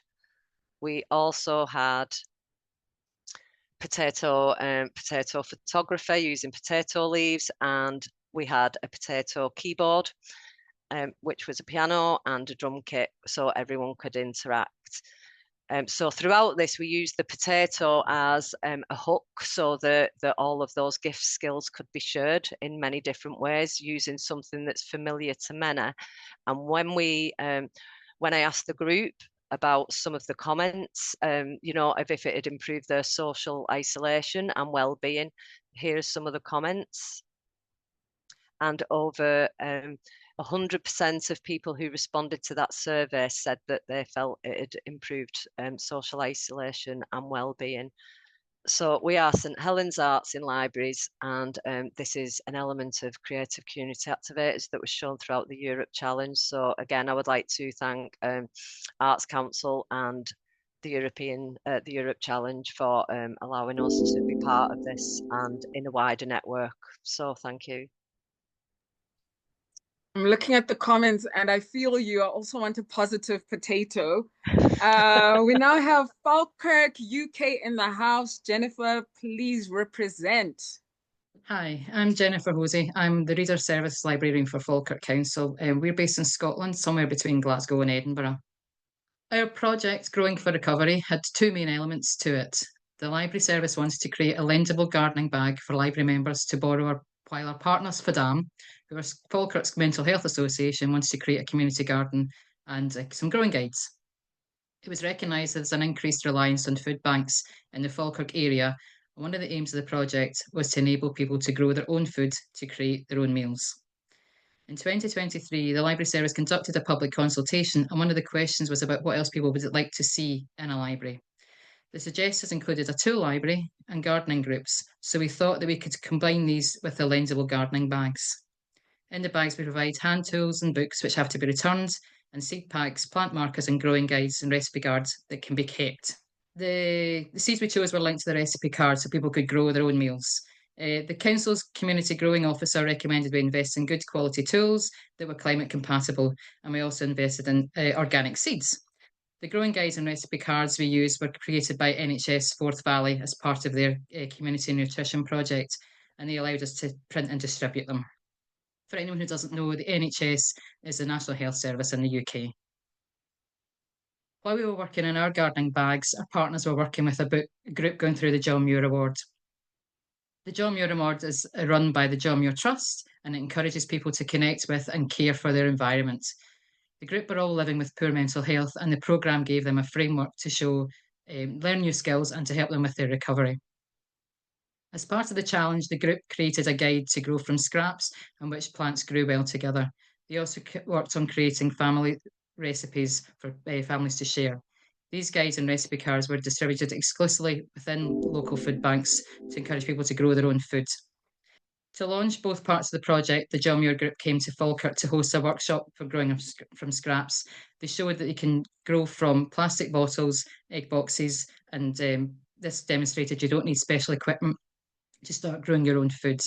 We also had potato photography using potato leaves, and we had a potato keyboard, which was a piano and a drum kit, so everyone could interact. So throughout this, we used the potato as a hook, so that all of those gift skills could be shared in many different ways, using something that's familiar to many. And when I asked the group about some of the comments, if it had improved their social isolation and well-being, here's some of the comments. And over 100% of people who responded to that survey said that they felt it had improved social isolation and well-being. So we are St Helens Arts in Libraries, and this is an element of creative community activators that was shown throughout the Europe Challenge. So again, I would like to thank Arts Council and the Europe Challenge for allowing us to be part of this and in a wider network. So thank you. I'm looking at the comments and I feel you. I also want a positive potato. We now have Falkirk, UK in the house. Jennifer, please represent. Hi, I'm Jennifer Hosey. I'm the Reader Service Librarian for Falkirk Council. We're based in Scotland, somewhere between Glasgow and Edinburgh. Our project, Growing for Recovery, had two main elements to it. The Library Service wants to create a lendable gardening bag for library members to borrow, while our partners, FADAM, who are Falkirk's Mental Health Association, wants to create a community garden and some growing guides. It was recognised as an increased reliance on food banks in the Falkirk area. One of the aims of the project was to enable people to grow their own food to create their own meals. In 2023, the Library Service conducted a public consultation, and one of the questions was about what else people would like to see in a library. The suggestions included a tool library and gardening groups, so we thought that we could combine these with the lendable gardening bags. In the bags, we provide hand tools and books which have to be returned, and seed packs, plant markers and growing guides and recipe cards that can be kept. The seeds we chose were linked to the recipe card so people could grow their own meals. The Council's Community Growing Officer recommended we invest in good quality tools that were climate compatible, and we also invested in organic seeds. The growing guides and recipe cards we used were created by NHS Forth Valley as part of their community nutrition project, and they allowed us to print and distribute them. For anyone who doesn't know, the NHS is the National Health Service in the UK. While we were working on our gardening bags, our partners were working with a group going through the John Muir Award. The John Muir Award is run by the John Muir Trust, and it encourages people to connect with and care for their environment. The group were all living with poor mental health, and the programme gave them a framework to learn new skills and to help them with their recovery. As part of the challenge, the group created a guide to grow from scraps and which plants grew well together. They also worked on creating family recipes for families to share. These guides and recipe cards were distributed exclusively within local food banks to encourage people to grow their own food. To launch both parts of the project, the John Muir Group came to Falkirk to host a workshop for growing from scraps. They showed that you can grow from plastic bottles, egg boxes, and this demonstrated you don't need special equipment to start growing your own food.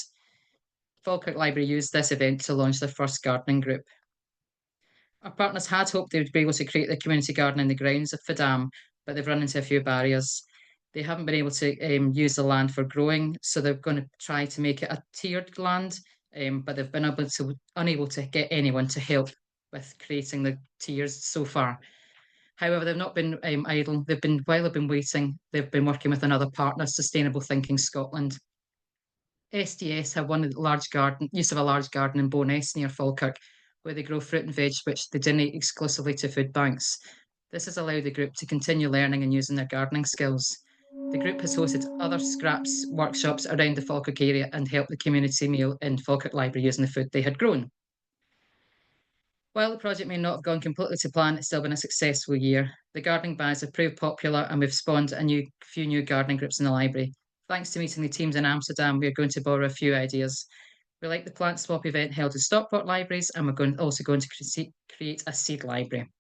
Falkirk Library used this event to launch their first gardening group. Our partners had hoped they would be able to create the community garden in the grounds of FADAM, but they've run into a few barriers. They haven't been able to use the land for growing, so they're going to try to make it a tiered land, but they've been unable to get anyone to help with creating the tiers so far. However, they've not been idle. While they've been waiting, they've been working with another partner, Sustainable Thinking Scotland. SDS have use of a large garden in Bowness near Falkirk, where they grow fruit and veg, which they donate exclusively to food banks. This has allowed the group to continue learning and using their gardening skills. The group has hosted other scraps workshops around the Falkirk area and helped the community meal in Falkirk Library using the food they had grown. While the project may not have gone completely to plan, it's still been a successful year. The gardening bags have proved popular, and we've spawned a few new gardening groups in the library. Thanks to meeting the teams in Amsterdam, we're going to borrow a few ideas. We like the plant swap event held in Stockport libraries, and we're also going to create a seed library.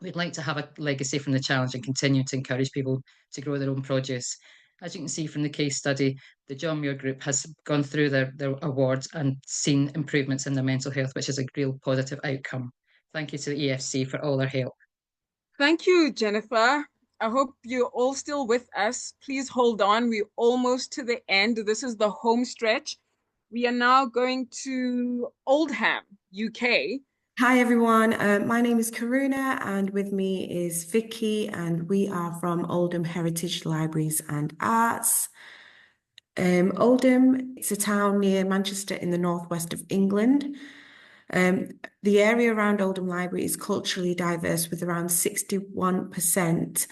We'd like to have a legacy from the challenge and continue to encourage people to grow their own produce. As you can see from the case study, the John Muir Group has gone through their awards and seen improvements in their mental health, which is a real positive outcome. Thank you to the EFC for all their help. Thank you, Jennifer. I hope you're all still with us. Please hold on. We're almost to the end. This is the home stretch. We are now going to Oldham, UK. Hi everyone, my name is Karuna and with me is Vicky and we are from Oldham Heritage Libraries and Arts. Oldham, it's a town near Manchester in the northwest of England. The area around Oldham Library is culturally diverse with around 61%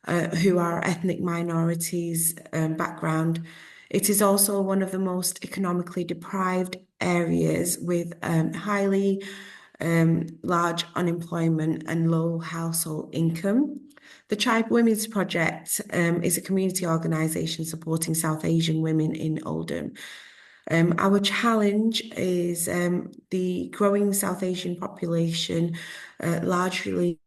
who are ethnic minorities background. It is also one of the most economically deprived areas with highly large unemployment and low household income. The Tribe Women's Project is a community organisation supporting South Asian women in Oldham. Our challenge is the growing South Asian population largely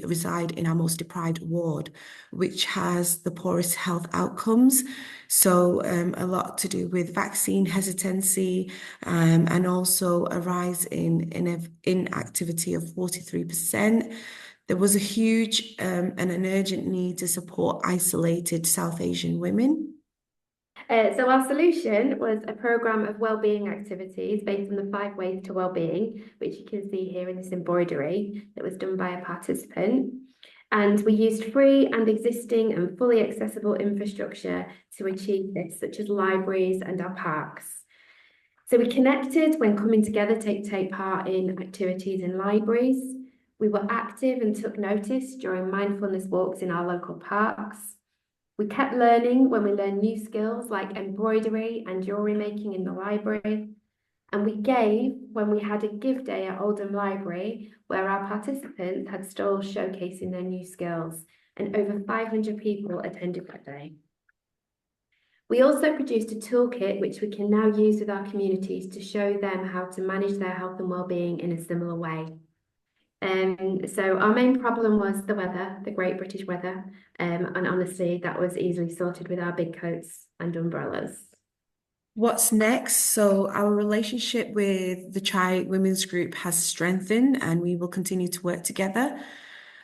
reside in our most deprived ward, which has the poorest health outcomes. So a lot to do with vaccine hesitancy and also a rise in inactivity of 43%. There was a huge and an urgent need to support isolated South Asian women. So our solution was a programme of wellbeing activities based on the 5 ways to wellbeing, which you can see here in this embroidery that was done by a participant. And we used free and existing and fully accessible infrastructure to achieve this, such as libraries and our parks. So we connected when coming together to take part in activities in libraries. We were active and took notice during mindfulness walks in our local parks. We kept learning when we learned new skills like embroidery and jewellery making in the library. And we gave when we had a give day at Oldham Library where our participants had stalls showcasing their new skills and over 500 people attended that day. We also produced a toolkit which we can now use with our communities to show them how to manage their health and wellbeing in a similar way. So our main problem was the weather, the Great British weather, and honestly that was easily sorted with our big coats and umbrellas. What's next? So our relationship with the Tribe Women's Group has strengthened and we will continue to work together.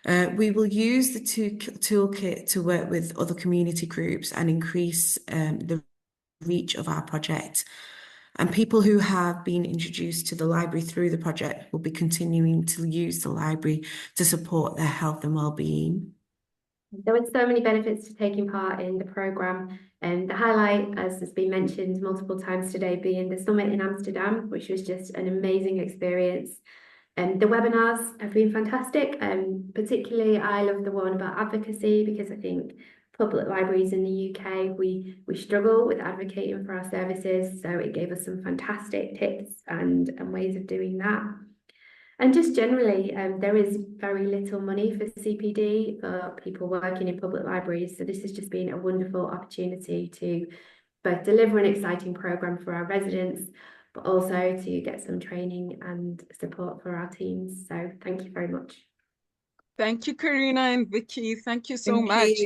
We will use the toolkit to work with other community groups and increase the reach of our project. And people who have been introduced to the library through the project will be continuing to use the library to support their health and well-being. There were so many benefits to taking part in the programme, and the highlight, as has been mentioned multiple times today, being the summit in Amsterdam, which was just an amazing experience. The webinars have been fantastic, particularly I love the one about advocacy because I think public libraries in the UK, we struggle with advocating for our services, so it gave us some fantastic tips and ways of doing that. And just generally, there is very little money for CPD for people working in public libraries, so this has just been a wonderful opportunity to both deliver an exciting programme for our residents, but also to get some training and support for our teams. So thank you very much. Thank you, Karina and Vicky. Thank you so much.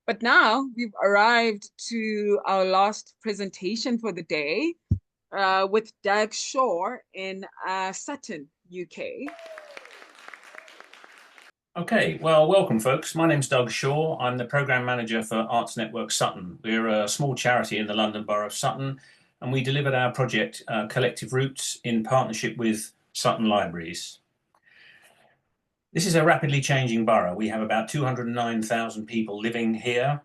But now we've arrived to our last presentation for the day with Doug Shaw in Sutton, UK. Okay, well, welcome folks. My name's Doug Shaw. I'm the Programme Manager for Arts Network Sutton. We're a small charity in the London Borough of Sutton, and we delivered our project Collective Roots in partnership with Sutton Libraries. This is a rapidly changing borough. We have about 209,000 people living here.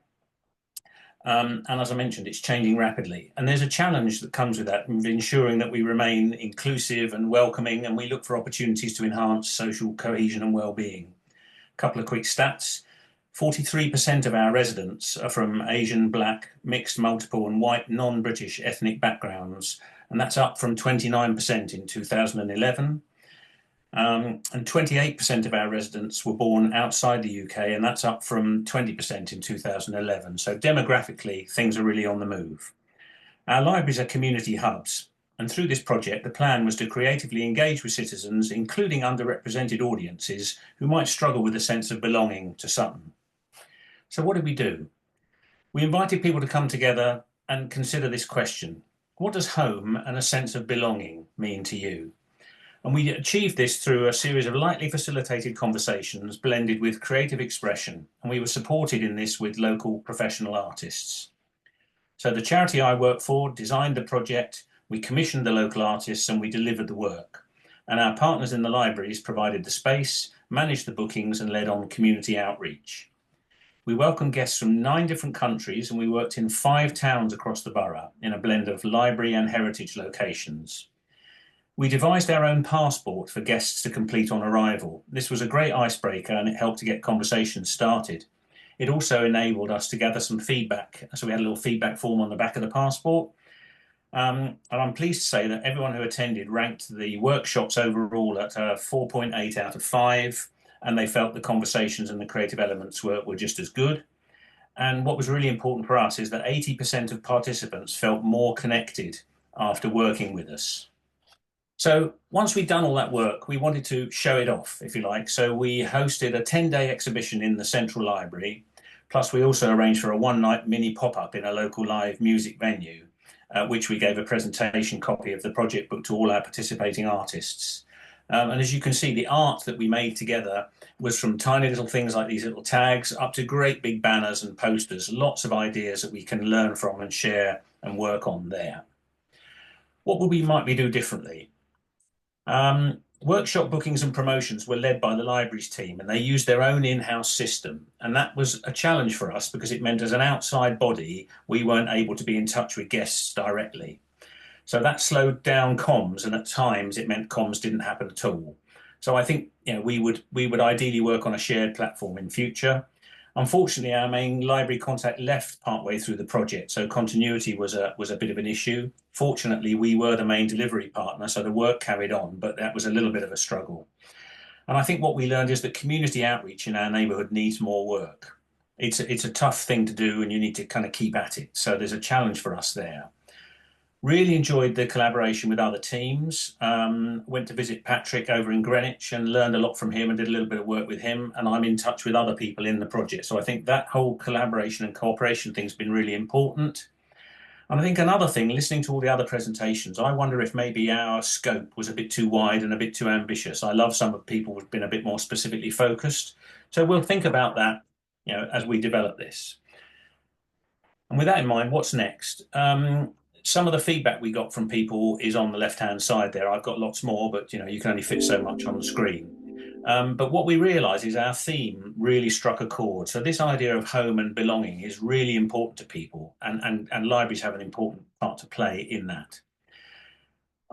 And as I mentioned, it's changing rapidly. And there's a challenge that comes with that, ensuring that we remain inclusive and welcoming, and we look for opportunities to enhance social cohesion and well-being. A couple of quick stats. 43% of our residents are from Asian, Black, mixed, multiple and white non-British ethnic backgrounds. And that's up from 29% in 2011. And 28% of our residents were born outside the UK, and that's up from 20% in 2011. So demographically, things are really on the move. Our libraries are community hubs. And through this project, the plan was to creatively engage with citizens, including underrepresented audiences who might struggle with a sense of belonging to Sutton. So what did we do? We invited people to come together and consider this question. What does home and a sense of belonging mean to you? And we achieved this through a series of lightly facilitated conversations blended with creative expression, and we were supported in this with local professional artists. So the charity I work for designed the project, we commissioned the local artists, and we delivered the work. And our partners in the libraries provided the space, managed the bookings, and led on community outreach. We welcomed guests from 9 different countries, and we worked in 5 towns across the borough in a blend of library and heritage locations. We devised our own passport for guests to complete on arrival. This was a great icebreaker, and it helped to get conversations started. It also enabled us to gather some feedback. So we had a little feedback form on the back of the passport. And I'm pleased to say that everyone who attended ranked the workshops overall at 4.8 out of 5, and they felt the conversations and the creative elements were just as good. And what was really important for us is that 80% of participants felt more connected after working with us. So once we'd done all that work, we wanted to show it off, if you like. So we hosted a 10-day exhibition in the Central Library. Plus, we also arranged for a one-night mini pop-up in a local live music venue, which we gave a presentation copy of the project book to all our participating artists. And as you can see, the art that we made together was from tiny little things like these little tags up to great big banners and posters, lots of ideas that we can learn from and share and work on there. What might we do differently? Workshop bookings and promotions were led by the libraries team, and they used their own in-house system. And that was a challenge for us because it meant as an outside body, we weren't able to be in touch with guests directly. So that slowed down comms, and at times it meant comms didn't happen at all. So I think we would ideally work on a shared platform in future. Unfortunately, our main library contact left partway through the project, so continuity was a bit of an issue. Fortunately, we were the main delivery partner, so the work carried on, but that was a little bit of a struggle. And I think what we learned is that community outreach in our neighbourhood needs more work. It's a tough thing to do, and you need to kind of keep at it. So there's a challenge for us there. Really enjoyed the collaboration with other teams. Went to visit Patrick over in Greenwich and learned a lot from him and did a little bit of work with him. And I'm in touch with other people in the project. So I think that whole collaboration and cooperation thing's been really important. And I think another thing, listening to all the other presentations, I wonder if maybe our scope was a bit too wide and a bit too ambitious. I love some of the people who've been a bit more specifically focused. So we'll think about that, as we develop this. And with that in mind, what's next? Some of the feedback we got from people is on the left-hand side there. I've got lots more, but you can only fit so much on the screen. But what we realise is our theme really struck a chord. So this idea of home and belonging is really important to people, and libraries have an important part to play in that.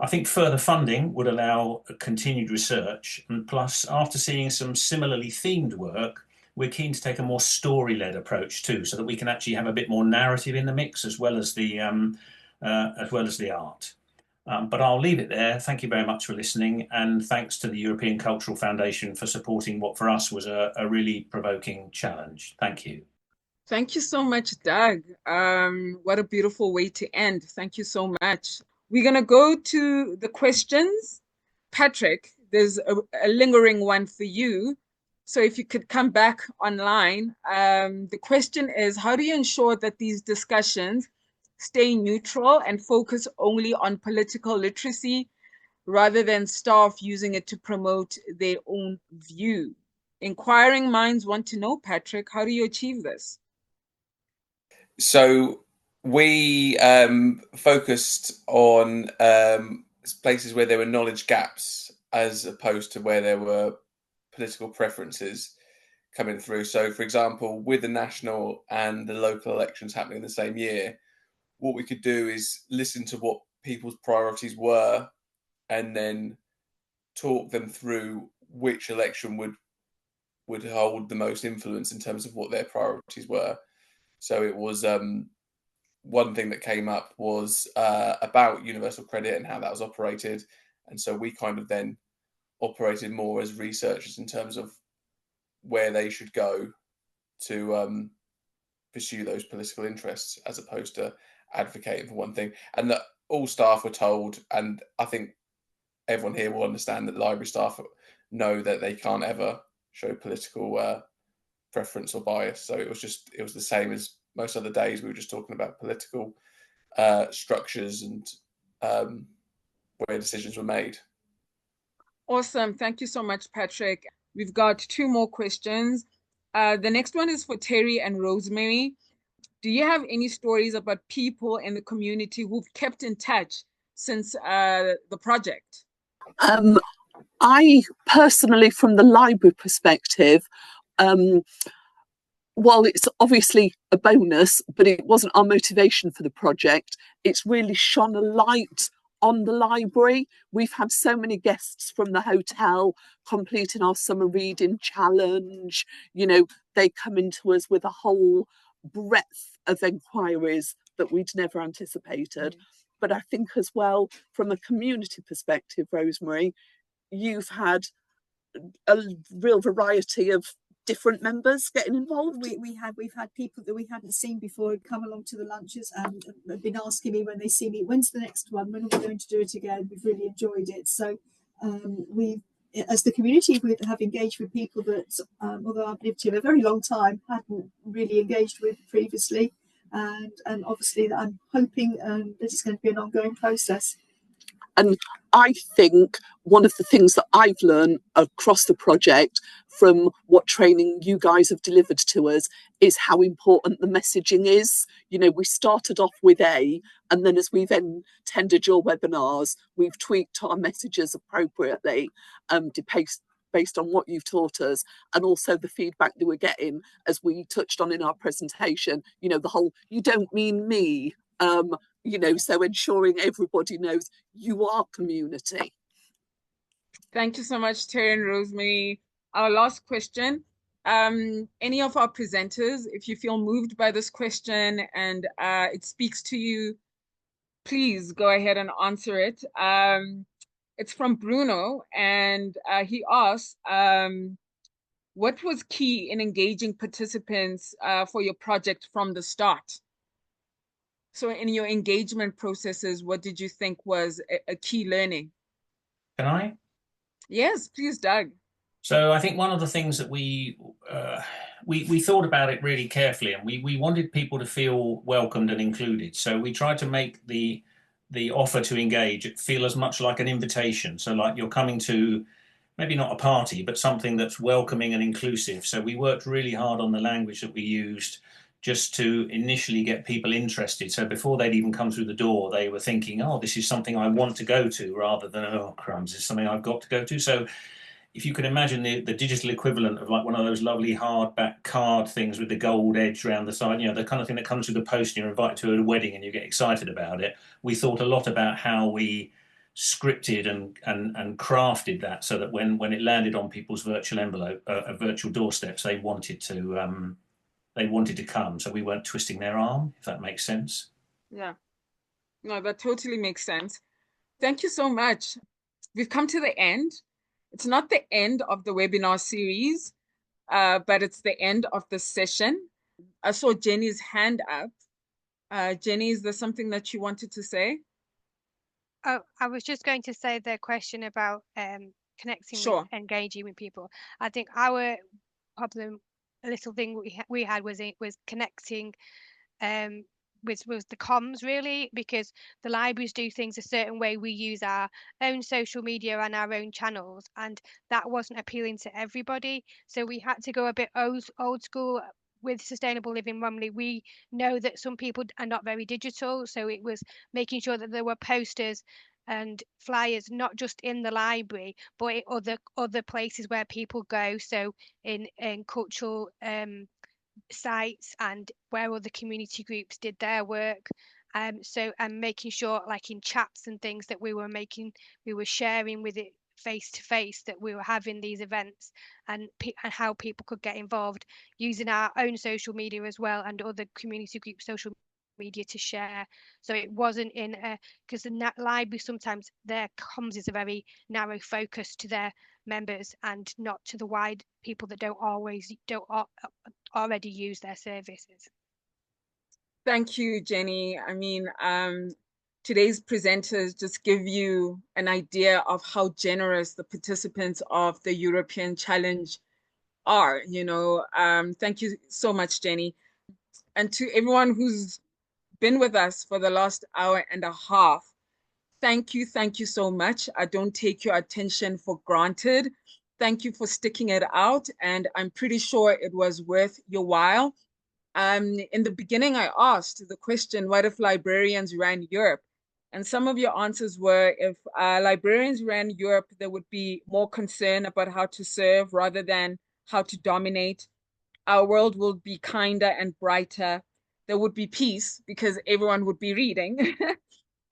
I think further funding would allow continued research, and plus, after seeing some similarly themed work, we're keen to take a more story-led approach too, so that we can actually have a bit more narrative in the mix as well as the art. But I'll leave it there. Thank you very much for listening, and thanks to the European Cultural Foundation for supporting what for us was a really provoking challenge. Thank you. Thank you so much, Doug. What a beautiful way to end. Thank you so much. We're going to go to the questions. Patrick, there's a lingering one for you. So if you could come back online. The question is, how do you ensure that these discussions stay neutral and focus only on political literacy rather than staff using it to promote their own view? Inquiring minds want to know, Patrick, how do you achieve this? So we focused on places where there were knowledge gaps as opposed to where there were political preferences coming through. So, for example, with the national and the local elections happening in the same year, what we could do is listen to what people's priorities were and then talk them through which election would hold the most influence in terms of what their priorities were. So it was one thing that came up was about universal credit and how that was operated. And so we kind of then operated more as researchers in terms of where they should go to pursue those political interests as opposed to advocating for one thing. And that all staff were told, and I think everyone here will understand that library staff know that they can't ever show political preference or bias. So it was the same as most other days. We were just talking about political structures and where decisions were made. Awesome. Thank you so much, Patrick. We've got 2 more questions. The next one is for Terry and Rosemary. Do you have any stories about people in the community who've kept in touch since the project? I personally, from the library perspective, while it's obviously a bonus, but it wasn't our motivation for the project, it's really shone a light on the library. We've had so many guests from the hotel completing our summer reading challenge. You know, they come into us with a whole breadth of enquiries that we'd never anticipated. But I think as well, from a community perspective, Rosemary, you've had a real variety of different members getting involved. We've had people that we hadn't seen before come along to the lunches and have been asking me when they see me, when's the next one, when are we going to do it again? We've really enjoyed it. So we, as the community, we have engaged with people that, although I've lived here a very long time, hadn't really engaged with previously, and obviously that I'm hoping that it's going to be an ongoing process. And I think one of the things that I've learned across the project from what training you guys have delivered to us is how important the messaging is. You know, we started off with A, and then as we've attended your webinars, we've tweaked our messages appropriately based on what you've taught us, and also the feedback that we're getting, as we touched on in our presentation, you know, the whole, you don't mean me, you know, so ensuring everybody knows you are community. Thank you so much, Terry and Rosemary. Our last question. Any of our presenters, if you feel moved by this question and it speaks to you, please go ahead and answer it. It's from Bruno, and he asks, what was key in engaging participants for your project from the start? So in your engagement processes, what did you think was a key learning? Can I? Yes, please, Doug. So I think one of the things that we thought about it really carefully, and we wanted people to feel welcomed and included. So we tried to make the offer to engage feel as much like an invitation. So like you're coming to maybe not a party, but something that's welcoming and inclusive. So we worked really hard on the language that we used just to initially get people interested. So before they'd even come through the door, they were thinking, oh, this is something I want to go to, rather than, oh, crumbs, this is something I've got to go to. So if you could imagine the digital equivalent of like one of those lovely hardback card things with the gold edge around the side, you know, the kind of thing that comes through the post and you're invited to a wedding and you get excited about it. We thought a lot about how we scripted and crafted that so that when it landed on people's virtual envelope, virtual doorsteps, they wanted to come. So we weren't twisting their arm, if that makes sense. Yeah, no, that totally makes sense. Thank you so much. We've come to the end. It's not the end of the webinar series, but it's the end of the session. I saw Jenny's hand up. Jenny, is there something that you wanted to say? Oh, I was just going to say the question about connecting with, engaging with people. I think our problem, a little thing we had was connecting was the comms, really, because the libraries do things a certain way. We use our own social media and our own channels, and that wasn't appealing to everybody. So we had to go a bit old school with Sustainable Living Romney. We know that some people are not very digital, so it was making sure that there were posters and flyers not just in the library but in other places where people go, so in cultural sites and where other community groups did their work. So making sure, like in chats and things, that we were sharing with it face to face, that we were having these events, and how people could get involved using our own social media as well and other community group social media to share. So it wasn't in because the library, sometimes their comms is a very narrow focus to their members and not to the wide people that don't already use their services. Thank you, Jenny. I mean, today's presenters just give you an idea of how generous the participants of the European Challenge are. Thank you so much, Jenny. And to everyone who's been with us for the last hour and a half, thank you so much. I don't take your attention for granted. Thank you for sticking it out, and I'm pretty sure it was worth your while. In the beginning, I asked the question, what if librarians ran Europe? And some of your answers were, if librarians ran Europe, there would be more concern about how to serve rather than how to dominate. Our world would be kinder and brighter. There would be peace because everyone would be reading.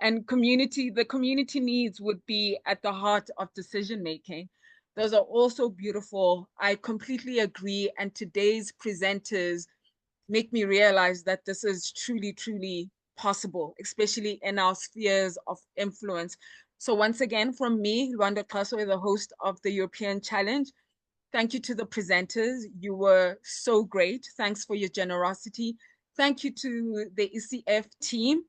And the community needs would be at the heart of decision making. Those are also beautiful. I completely agree. And today's presenters make me realize that this is truly, truly possible, especially in our spheres of influence. So once again, from me, Lwando Xaso, the host of the European Challenge, thank you to the presenters. You were so great. Thanks for your generosity. Thank you to the ECF team.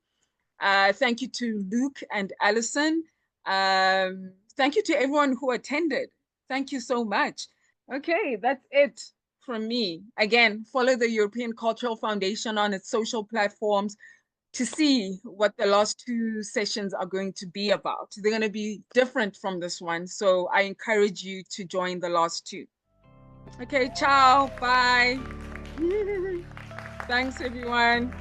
Thank you to Luke and Alison. Thank you to everyone who attended. Thank you so much. Okay, that's it from me. Again, follow the European Cultural Foundation on its social platforms to see what the last two sessions are going to be about. They're going to be different from this one, so I encourage you to join the last two. Okay, ciao, bye. Thanks, everyone.